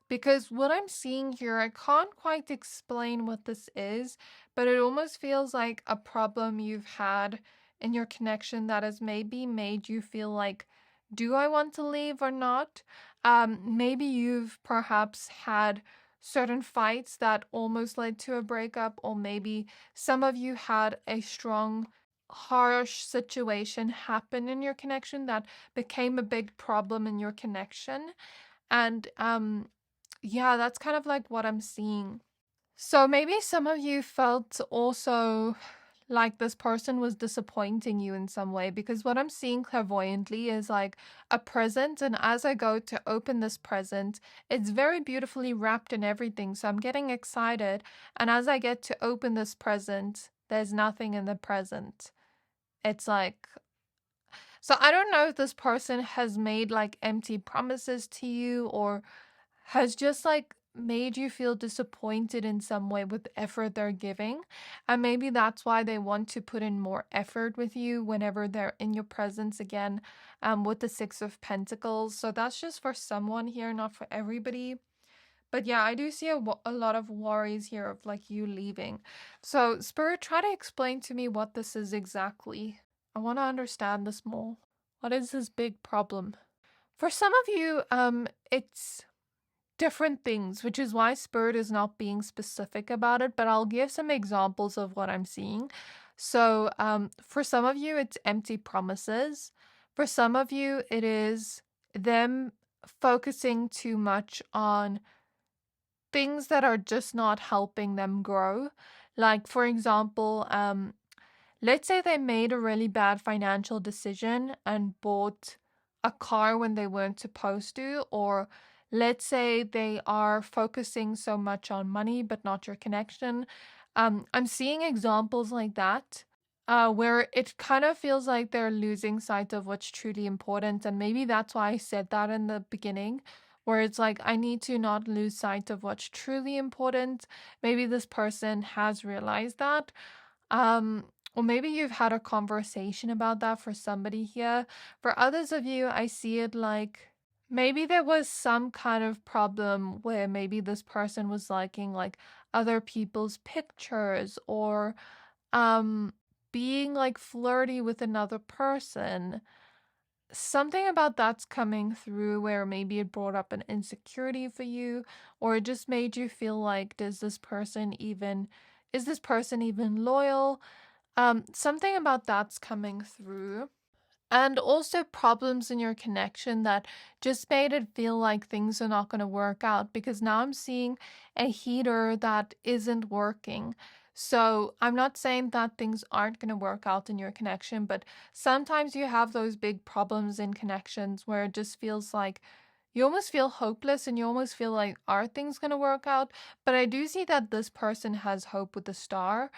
Because what I'm seeing here, I can't quite explain what this is, but it almost feels like a problem you've had in your connection that has maybe made you feel like, do I want to leave or not? Maybe you've perhaps had certain fights that almost led to a breakup, or maybe some of you had a strong, harsh situation happen in your connection that became a big problem in your connection. And yeah, that's kind of like what I'm seeing. So maybe some of you felt also like this person was disappointing you in some way, because what I'm seeing clairvoyantly is like a present, and as I go to open this present, it's very beautifully wrapped in everything. So I'm getting excited, and as I get to open this present, there's nothing in the present. It's like, so I don't know if this person has made like empty promises to you, or has just like made you feel disappointed in some way with the effort they're giving. And maybe that's why they want to put in more effort with you whenever they're in your presence again, with the Six of Pentacles. So that's just for someone here, not for everybody. But yeah, I do see a lot of worries here of like you leaving. So Spirit, try to explain to me what this is exactly. I want to understand this more. What is this big problem? For some of you, it's different things, which is why Spirit is not being specific about it, but I'll give some examples of what I'm seeing. So, for some of you, it's empty promises. For some of you, it is them focusing too much on things that are just not helping them grow. Like, for example, let's say they made a really bad financial decision and bought a car when they weren't supposed to, or let's say they are focusing so much on money but not your connection. I'm seeing examples like that, where it kind of feels like they're losing sight of what's truly important. And maybe that's why I said that in the beginning, where it's like, I need to not lose sight of what's truly important. Maybe this person has realized that. Or maybe you've had a conversation about that for somebody here. For others of you, I see it like maybe there was some kind of problem where maybe this person was liking like other people's pictures, or um being like flirty with another person. Something about that's coming through, where maybe it brought up an insecurity for you, or it just made you feel like, is this person even loyal? Something about that's coming through. And also problems in your connection that just made it feel like things are not going to work out, because now I'm seeing a heater that isn't working. So I'm not saying that things aren't going to work out in your connection, but sometimes you have those big problems in connections where it just feels like you almost feel hopeless, and you almost feel like, are things going to work out? But I do see that this person has hope with the star,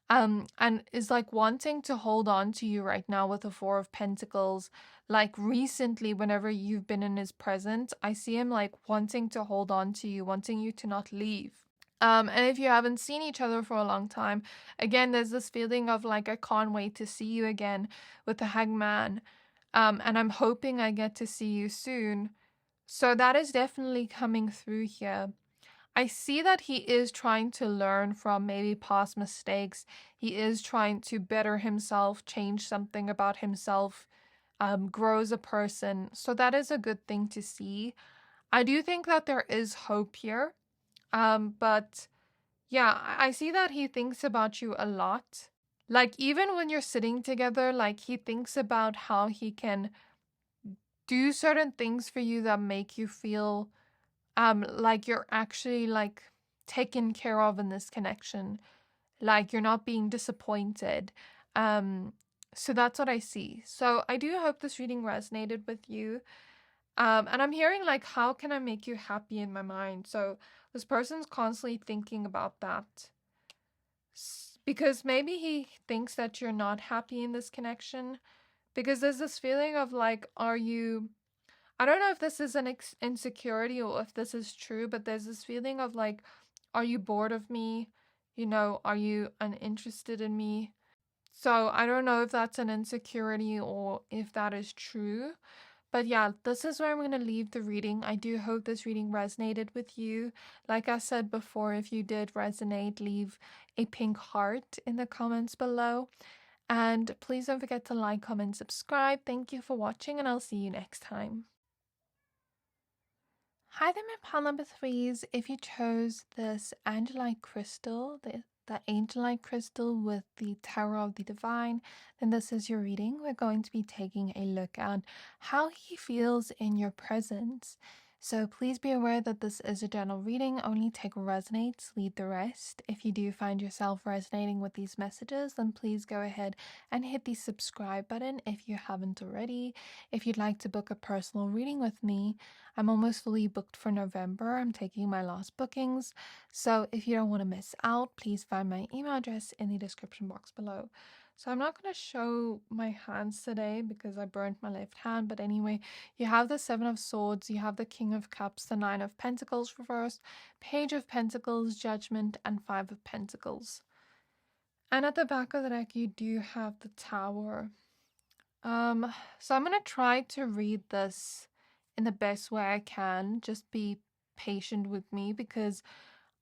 and is like wanting to hold on to you right now with the Four of Pentacles. Like recently, whenever you've been in his presence, I see him like wanting to hold on to you, wanting you to not leave. And if you haven't seen each other for a long time, again, there's this feeling of like, I can't wait to see you again with the Hangman. And I'm hoping I get to see you soon. So that is definitely coming through here. I see that he is trying to learn from maybe past mistakes. He is trying to better himself, change something about himself, grow as a person. So that is a good thing to see. I do think that there is hope here. But yeah, I see that he thinks about you a lot. Like even when you're sitting together, like he thinks about how he can do certain things for you that make you feel like you're actually like taken care of in this connection, like you're not being disappointed. So that's what I see. So I do hope this reading resonated with you. And I'm hearing like, how can I make you happy in my mind? So this person's constantly thinking about that, because maybe he thinks that you're not happy in this connection, because there's this feeling of like, are you, I don't know if this is an insecurity or if this is true, but there's this feeling of like, are you bored of me? You know, are you uninterested in me? So I don't know if that's an insecurity or if that is true. But yeah, this is where I'm going to leave the reading. I do hope this reading resonated with you. Like I said before, if you did resonate, leave a pink heart in the comments below. And please don't forget to like, comment, subscribe. Thank you for watching, and I'll see you next time. Hi there, my pile number threes. If you chose this Angelite crystal, the Angelite crystal with the Tower of the Divine, then this is your reading. We're going to be taking a look at how he feels in your presence. So please be aware that this is a general reading. Only take what resonates, leave the rest. If you do find yourself resonating with these messages, then please go ahead and hit the subscribe button if you haven't already. If you'd like to book a personal reading with me, I'm almost fully booked for November. I'm taking my last bookings. So if you don't want to miss out, please find my email address in the description box below. So I'm not going to show my hands today because I burnt my left hand. But anyway, you have the Seven of Swords, you have the King of Cups, the Nine of Pentacles reversed, Page of Pentacles, Judgment, and Five of Pentacles. And at the back of the deck, you do have the Tower. So I'm going to try to read this in the best way I can. Just be patient with me, because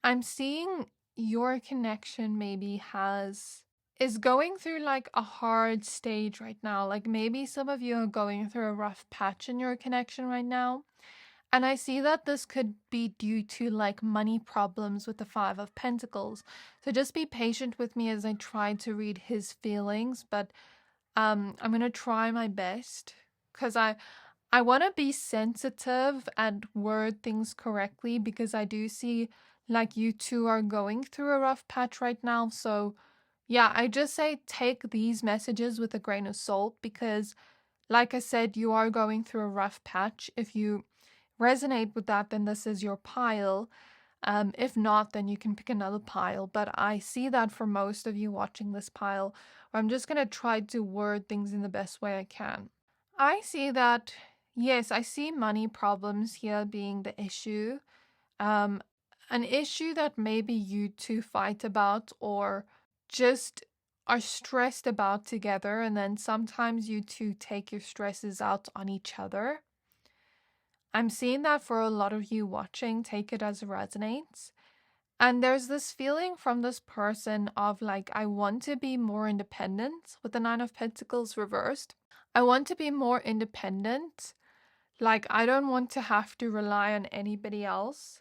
I'm seeing your connection maybe has is going through like a hard stage right now. Like maybe some of you are going through a rough patch in your connection right now. And I see that this could be due to like money problems with the Five of Pentacles. So just be patient with me as I try to read his feelings, but I'm going to try my best cuz I want to be sensitive and word things correctly because I do see like you two are going through a rough patch right now. So yeah, I just say take these messages with a grain of salt because like I said, you are going through a rough patch. If you resonate with that, then this is your pile. If not, then you can pick another pile. But I see that for most of you watching this pile, I'm just going to try to word things in the best way I can. I see that, yes, I see money problems here being the issue. Um, an issue that maybe you two fight about or just are stressed about together, and then sometimes you two take your stresses out on each other. I'm seeing that for a lot of you watching, take it as it resonates. And there's this feeling from this person of like, I want to be more independent with the Nine of Pentacles reversed. I want to be more independent. Like, I don't want to have to rely on anybody else.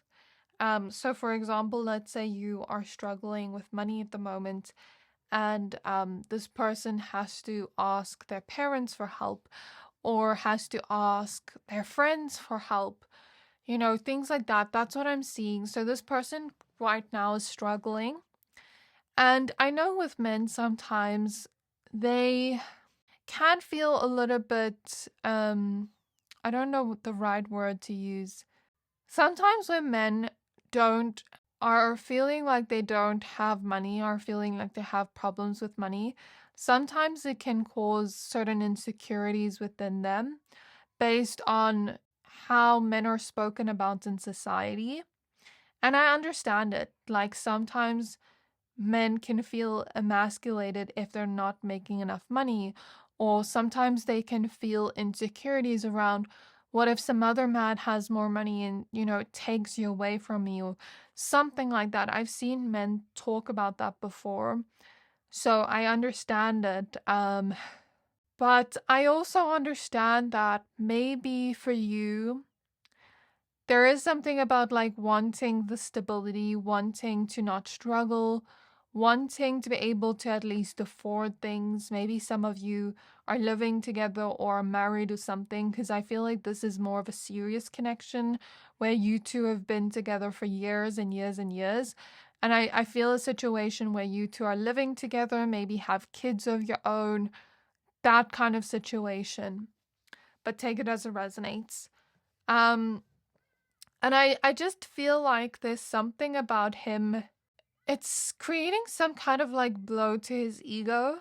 So for example, let's say you are struggling with money at the moment and this person has to ask their parents for help or has to ask their friends for help, you know, things like that. That's what I'm seeing. So this person right now is struggling. And I know with men sometimes they can feel a little bit, I don't know the right word to use. Sometimes when men are feeling like they don't have money or feeling like they have problems with money, sometimes it can cause certain insecurities within them based on how men are spoken about in society. And I understand it. Like sometimes men can feel emasculated if they're not making enough money, or sometimes they can feel insecurities around what if some other man has more money and, you know, it takes you away from me or something like that. I've seen men talk about that before. So I understand it. But I also understand that maybe for you, there is something about like wanting the stability, wanting to not struggle, wanting to be able to at least afford things. Maybe some of you are living together or are married or something, because I feel like this is more of a serious connection where you two have been together for years and years and years. And I feel a situation where you two are living together, maybe have kids of your own, that kind of situation. But take it as it resonates. Um, and I just feel like there's something about him. It's creating some kind of like blow to his ego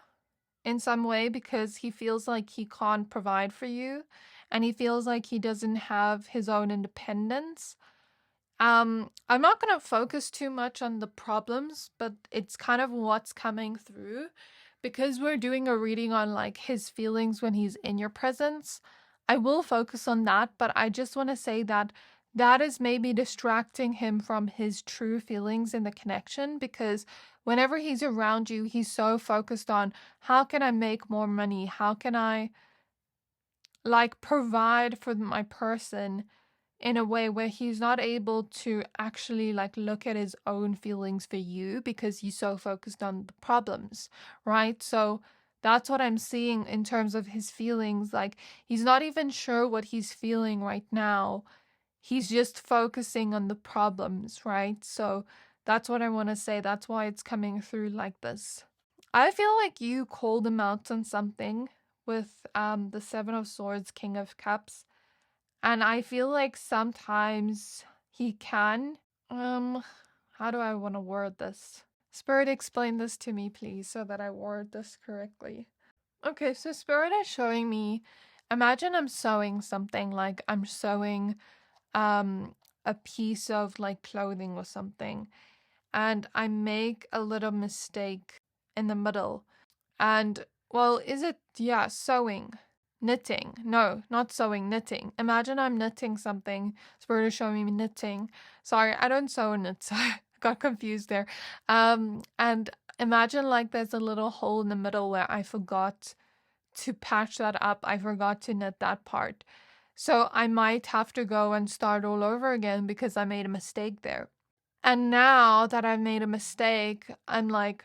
in some way because he feels like he can't provide for you and he feels like he doesn't have his own independence. I'm not going to focus too much on the problems, but it's kind of what's coming through because we're doing a reading on like his feelings when he's in your presence. I will focus on that, but I just want to say that that is maybe distracting him from his true feelings in the connection because whenever he's around you, he's so focused on how can I make more money? How can I like provide for my person in a way where he's not able to actually like look at his own feelings for you because he's so focused on the problems, right? So that's what I'm seeing in terms of his feelings. Like he's not even sure what he's feeling right now. He's just focusing on the problems, right? So that's what I want to say. That's why it's coming through like this. I feel like you called him out on something with the Seven of Swords, King of Cups. And I feel like sometimes he can. How do I want to word this? Spirit, explain this to me, please, so that I word this correctly. Okay, so Spirit is showing me, imagine I'm sewing something, like I'm sewing a piece of like clothing or something, and I make a little mistake in the middle. And, well, is it, yeah, sewing, knitting. No, not sewing, knitting. Imagine I'm knitting something. Spirit is showing me knitting. Sorry, I don't sew and knit, so I got confused there. And Imagine like there's a little hole in the middle where I forgot to patch that up. I forgot to knit that part. So I might have to go and start all over again because I made a mistake there. And now that I've made a mistake, I'm like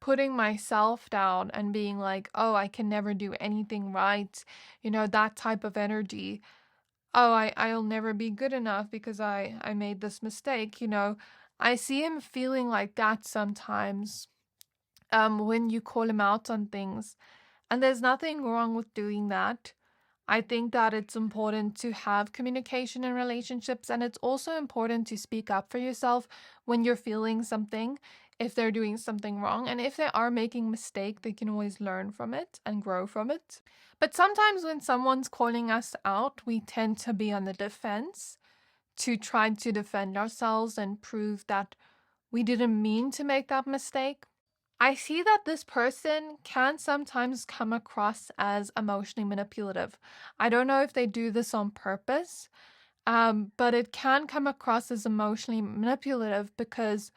putting myself down and being like, oh, I can never do anything right. You know, that type of energy. Oh, I'll never be good enough because I made this mistake. You know, I see him feeling like that sometimes when you call him out on things. And there's nothing wrong with doing that. I think that it's important to have communication in relationships, and it's also important to speak up for yourself when you're feeling something, if they're doing something wrong. And if they are making a mistake, they can always learn from it and grow from it. But sometimes when someone's calling us out, we tend to be on the defense to try to defend ourselves and prove that we didn't mean to make that mistake. I see that this person can sometimes come across as emotionally manipulative. I don't know if they do this on purpose, but it can come across as emotionally manipulative because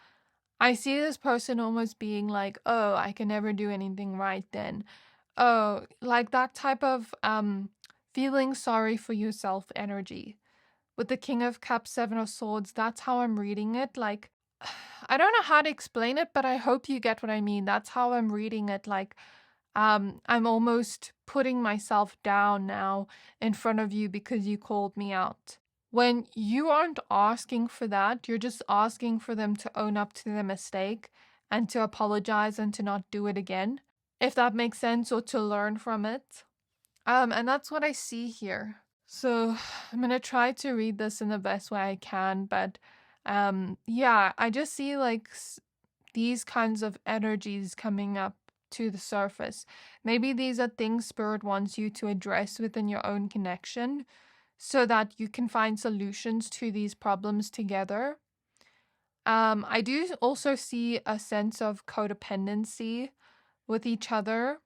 I see this person almost being like, oh, I can never do anything right then. Oh, like that type of feeling sorry for yourself energy. With the King of Cups, Seven of Swords, that's how I'm reading it. Like, I don't know how to explain it, but I hope you get what I mean. That's how I'm reading it. Like, I'm almost putting myself down now in front of you because you called me out. When you aren't asking for that, you're just asking for them to own up to their mistake and to apologize and to not do it again, if that makes sense, or to learn from it. And that's what I see here. So I'm gonna try to read this in the best way I can, but yeah, I just see like these kinds of energies coming up to the surface. Maybe these are things Spirit wants you to address within your own connection so that you can find solutions to these problems together. I do also see a sense of codependency with each other.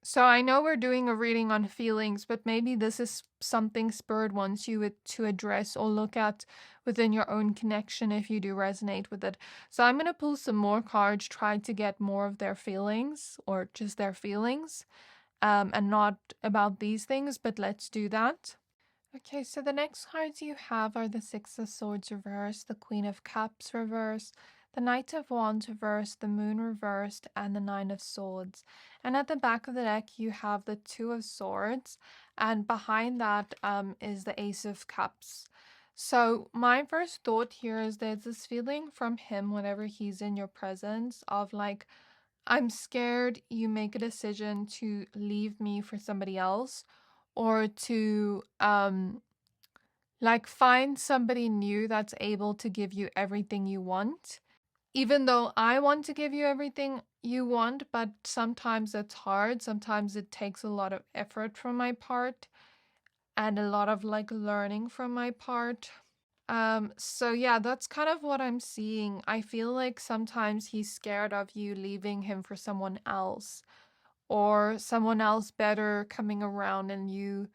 So I know we're doing a reading on feelings, but maybe this is something Spirit wants you to address or look at within your own connection if you do resonate with it. So I'm going to pull some more cards, try to get more of their feelings or just their feelings, and not about these things, but let's do that. Okay, so the next cards you have are the Six of Swords reversed, the Queen of Cups reversed, the Knight of Wands reversed, the Moon reversed, and the Nine of Swords. And at the back of the deck, you have the Two of Swords, and behind that is the Ace of Cups. So my first thought here is there's this feeling from him whenever he's in your presence of like, I'm scared you make a decision to leave me for somebody else, or to like find somebody new that's able to give you everything you want. Even though I want to give you everything you want, but sometimes it's hard. Sometimes it takes a lot of effort from my part and a lot of like learning from my part. So yeah, that's kind of what I'm seeing. I feel like sometimes he's scared of you leaving him for someone else, or someone else better coming around and you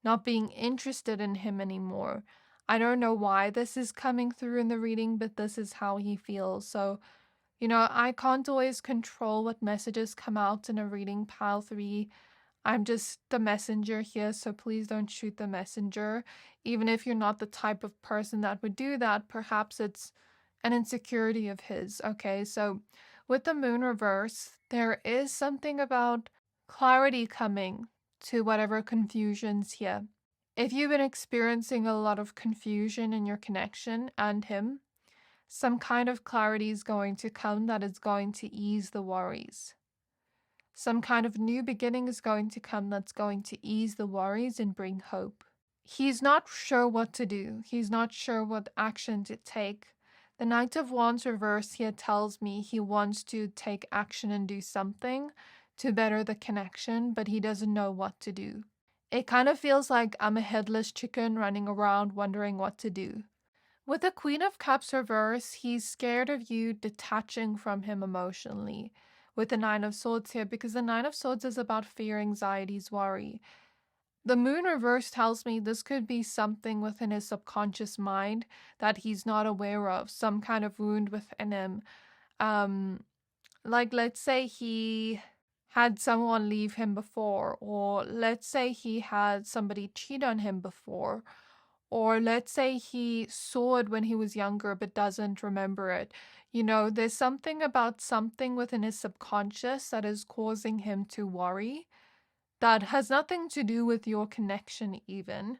not being interested in him anymore. I don't know why this is coming through in the reading, but this is how he feels. So, you know, I can't always control what messages come out in a reading, pile 3. I'm just the messenger here, so please don't shoot the messenger. Even if you're not the type of person that would do that, perhaps it's an insecurity of his. Okay, so with the Moon reverse, there is something about clarity coming to whatever confusion's here. If you've been experiencing a lot of confusion in your connection and him, some kind of clarity is going to come that is going to ease the worries. Some kind of new beginning is going to come that's going to ease the worries and bring hope. He's not sure what to do. He's not sure what action to take. The Knight of Wands reverse here tells me he wants to take action and do something to better the connection, but he doesn't know what to do. It kind of feels like I'm a headless chicken running around wondering what to do. With the Queen of Cups reverse, he's scared of you detaching from him emotionally with the Nine of Swords here, because the Nine of Swords is about fear, anxieties, worry. The Moon reverse tells me this could be something within his subconscious mind that he's not aware of, some kind of wound within him, like, let's say he had someone leave him before, or let's say he had somebody cheat on him before, or let's say he saw it when he was younger but doesn't remember it. You know, there's something about something within his subconscious that is causing him to worry that has nothing to do with your connection even.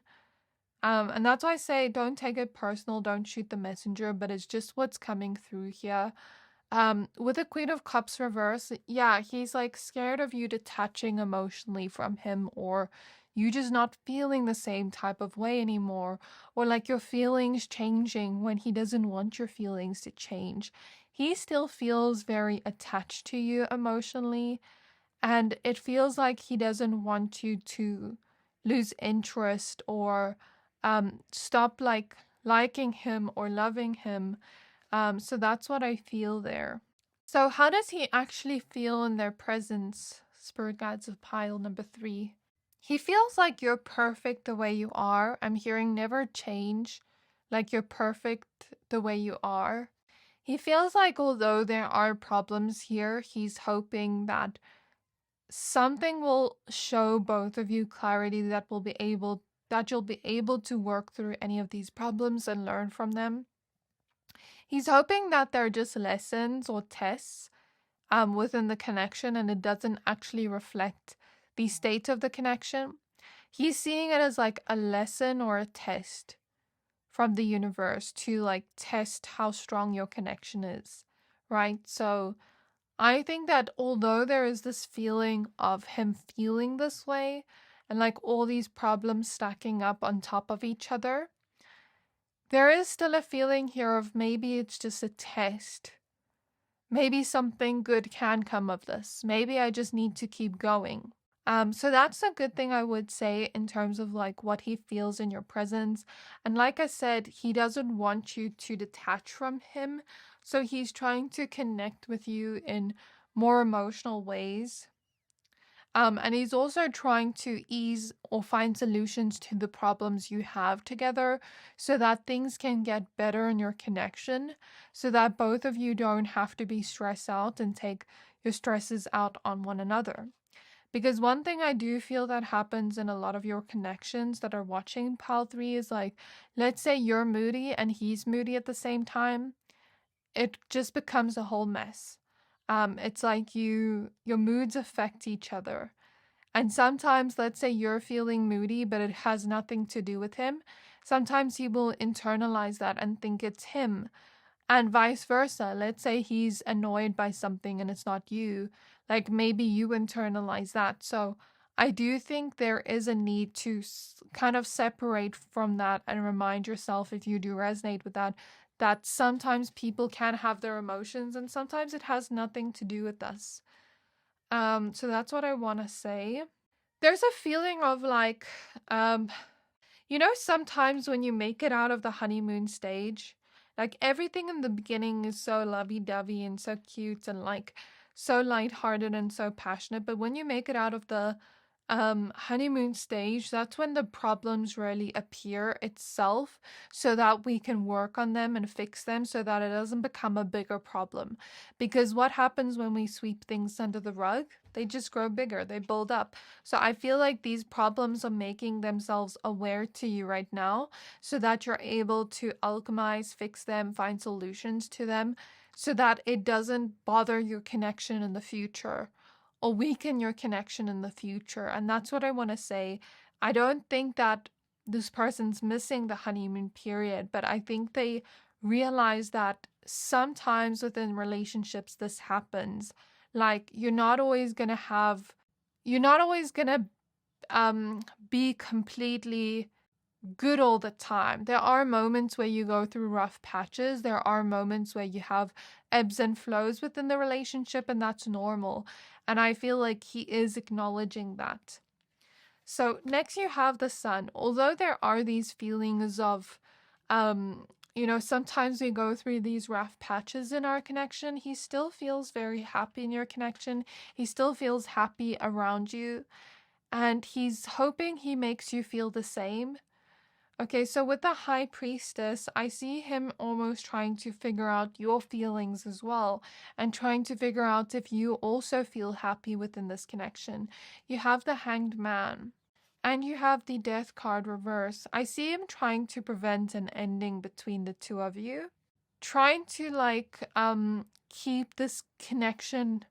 And that's why I say don't take it personal, don't shoot the messenger, but it's just what's coming through here. With the Queen of Cups reverse, yeah, he's like scared of you detaching emotionally from him, or you just not feeling the same type of way anymore, or like your feelings changing when he doesn't want your feelings to change. He still feels very attached to you emotionally, and it feels like he doesn't want you to lose interest or stop like liking him or loving him. So that's what I feel there. So how does he actually feel in their presence, Spirit Guides of Pile number 3? He feels like you're perfect the way you are. I'm hearing never change, like you're perfect the way you are. He feels like although there are problems here, he's hoping that something will show both of you clarity that you'll be able to work through any of these problems and learn from them. He's hoping that they're just lessons or tests within the connection, and it doesn't actually reflect the state of the connection. He's seeing it as like a lesson or a test from the universe to like test how strong your connection is, right? So I think that although there is this feeling of him feeling this way and like all these problems stacking up on top of each other, there is still a feeling here of maybe it's just a test. Maybe something good can come of this. Maybe I just need to keep going. So that's a good thing I would say in terms of like what he feels in your presence. And like I said, he doesn't want you to detach from him. So he's trying to connect with you in more emotional ways. And he's also trying to ease or find solutions to the problems you have together so that things can get better in your connection, so that both of you don't have to be stressed out and take your stresses out on one another. Because one thing I do feel that happens in a lot of your connections that are watching Pile 3 is like, let's say you're moody and he's moody at the same time, it just becomes a whole mess. It's like your moods affect each other. And sometimes, let's say you're feeling moody, but it has nothing to do with him. Sometimes he will internalize that and think it's him. And vice versa. Let's say he's annoyed by something and it's not you. Like maybe you internalize that. So I do think there is a need to kind of separate from that and remind yourself, if you do resonate with that, that sometimes people can have their emotions and sometimes it has nothing to do with us. So that's what I want to say. There's a feeling of like, sometimes when you make it out of the honeymoon stage, like everything in the beginning is so lovey-dovey and so cute and like so lighthearted and so passionate. But when you make it out of the honeymoon stage, that's when the problems really appear itself so that we can work on them and fix them so that it doesn't become a bigger problem. Because what happens when we sweep things under the rug? They just grow bigger, they build up. So I feel like these problems are making themselves aware to you right now so that you're able to alchemize, fix them, find solutions to them so that it doesn't bother your connection in the future or weaken your connection in the future. And that's what I want to say. I don't think that this person's missing the honeymoon period, but I think they realize that sometimes within relationships this happens. Like you're not always going to be completely good all the time. There are moments where you go through rough patches. There are moments where you have ebbs and flows within the relationship, and that's normal. And I feel like he is acknowledging that. So next you have the Sun. Although there are these feelings of, sometimes we go through these rough patches in our connection, he still feels very happy in your connection. He still feels happy around you. And he's hoping he makes you feel the same. Okay, so with the High Priestess, I see him almost trying to figure out your feelings as well, and trying to figure out if you also feel happy within this connection. You have the Hanged Man, and you have the Death card reverse. I see him trying to prevent an ending between the two of you, trying to keep this connection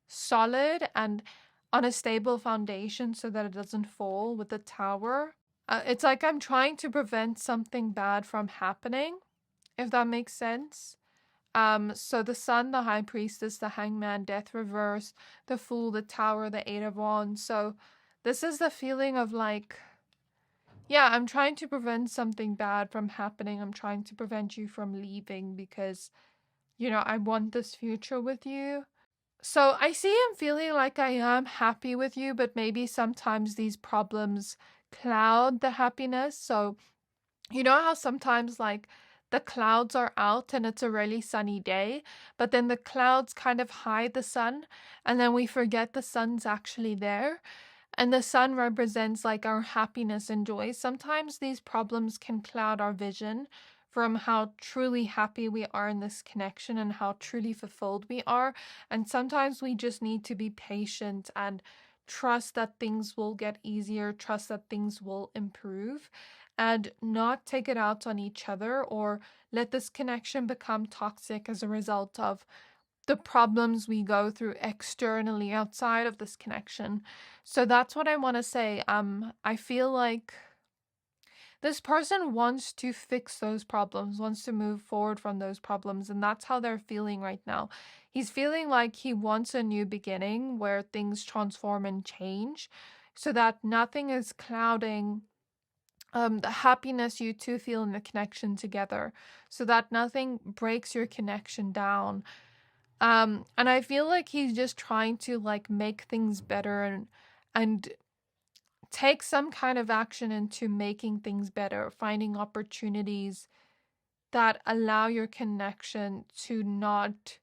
solid and on a stable foundation so that it doesn't fall with the Tower. It's like I'm trying to prevent something bad from happening, if that makes sense. So the Sun, the High Priestess, the Hangman, Death Reverse, the Fool, the Tower, the Eight of Wands. So this is the feeling of like, yeah, I'm trying to prevent something bad from happening. I'm trying to prevent you from leaving because, you know, I want this future with you. So I see him feeling like I am happy with you, but maybe sometimes these problems cloud the happiness. So you know how sometimes like the clouds are out and it's a really sunny day, but then the clouds kind of hide the sun, and then we forget the sun's actually there. And the sun represents like our happiness and joy. Sometimes these problems can cloud our vision from how truly happy we are in this connection and how truly fulfilled we are. And sometimes we just need to be patient and trust that things will get easier, trust that things will improve, and not take it out on each other or let this connection become toxic as a result of the problems we go through externally outside of this connection. So that's what I want to say. I feel like this person wants to fix those problems, wants to move forward from those problems, and that's how they're feeling right now. He's feeling like he wants a new beginning where things transform and change so that nothing is clouding the happiness you two feel in the connection together, so that nothing breaks your connection down. And I feel like he's just trying to like make things better and take some kind of action into making things better, finding opportunities that allow your connection to not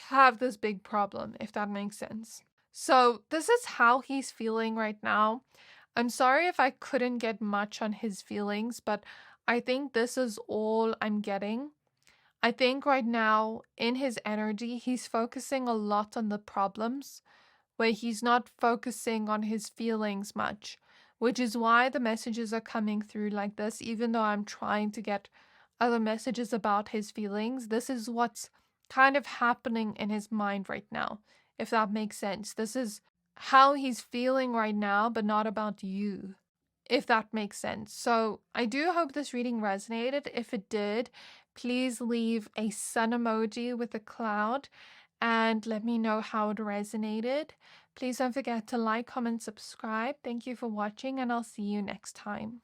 have this big problem, if that makes sense. So this is how he's feeling right now. I'm sorry if I couldn't get much on his feelings, but I think this is all I'm getting. I think right now in his energy, he's focusing a lot on the problems, where he's not focusing on his feelings much, which is why the messages are coming through like this. Even though I'm trying to get other messages about his feelings, this is what's kind of happening in his mind right now, if that makes sense. This is how he's feeling right now, but not about you, if that makes sense. So I do hope this reading resonated. If it did, please leave a sun emoji with a cloud and let me know how it resonated. Please don't forget to like, comment, subscribe. Thank you for watching, and I'll see you next time.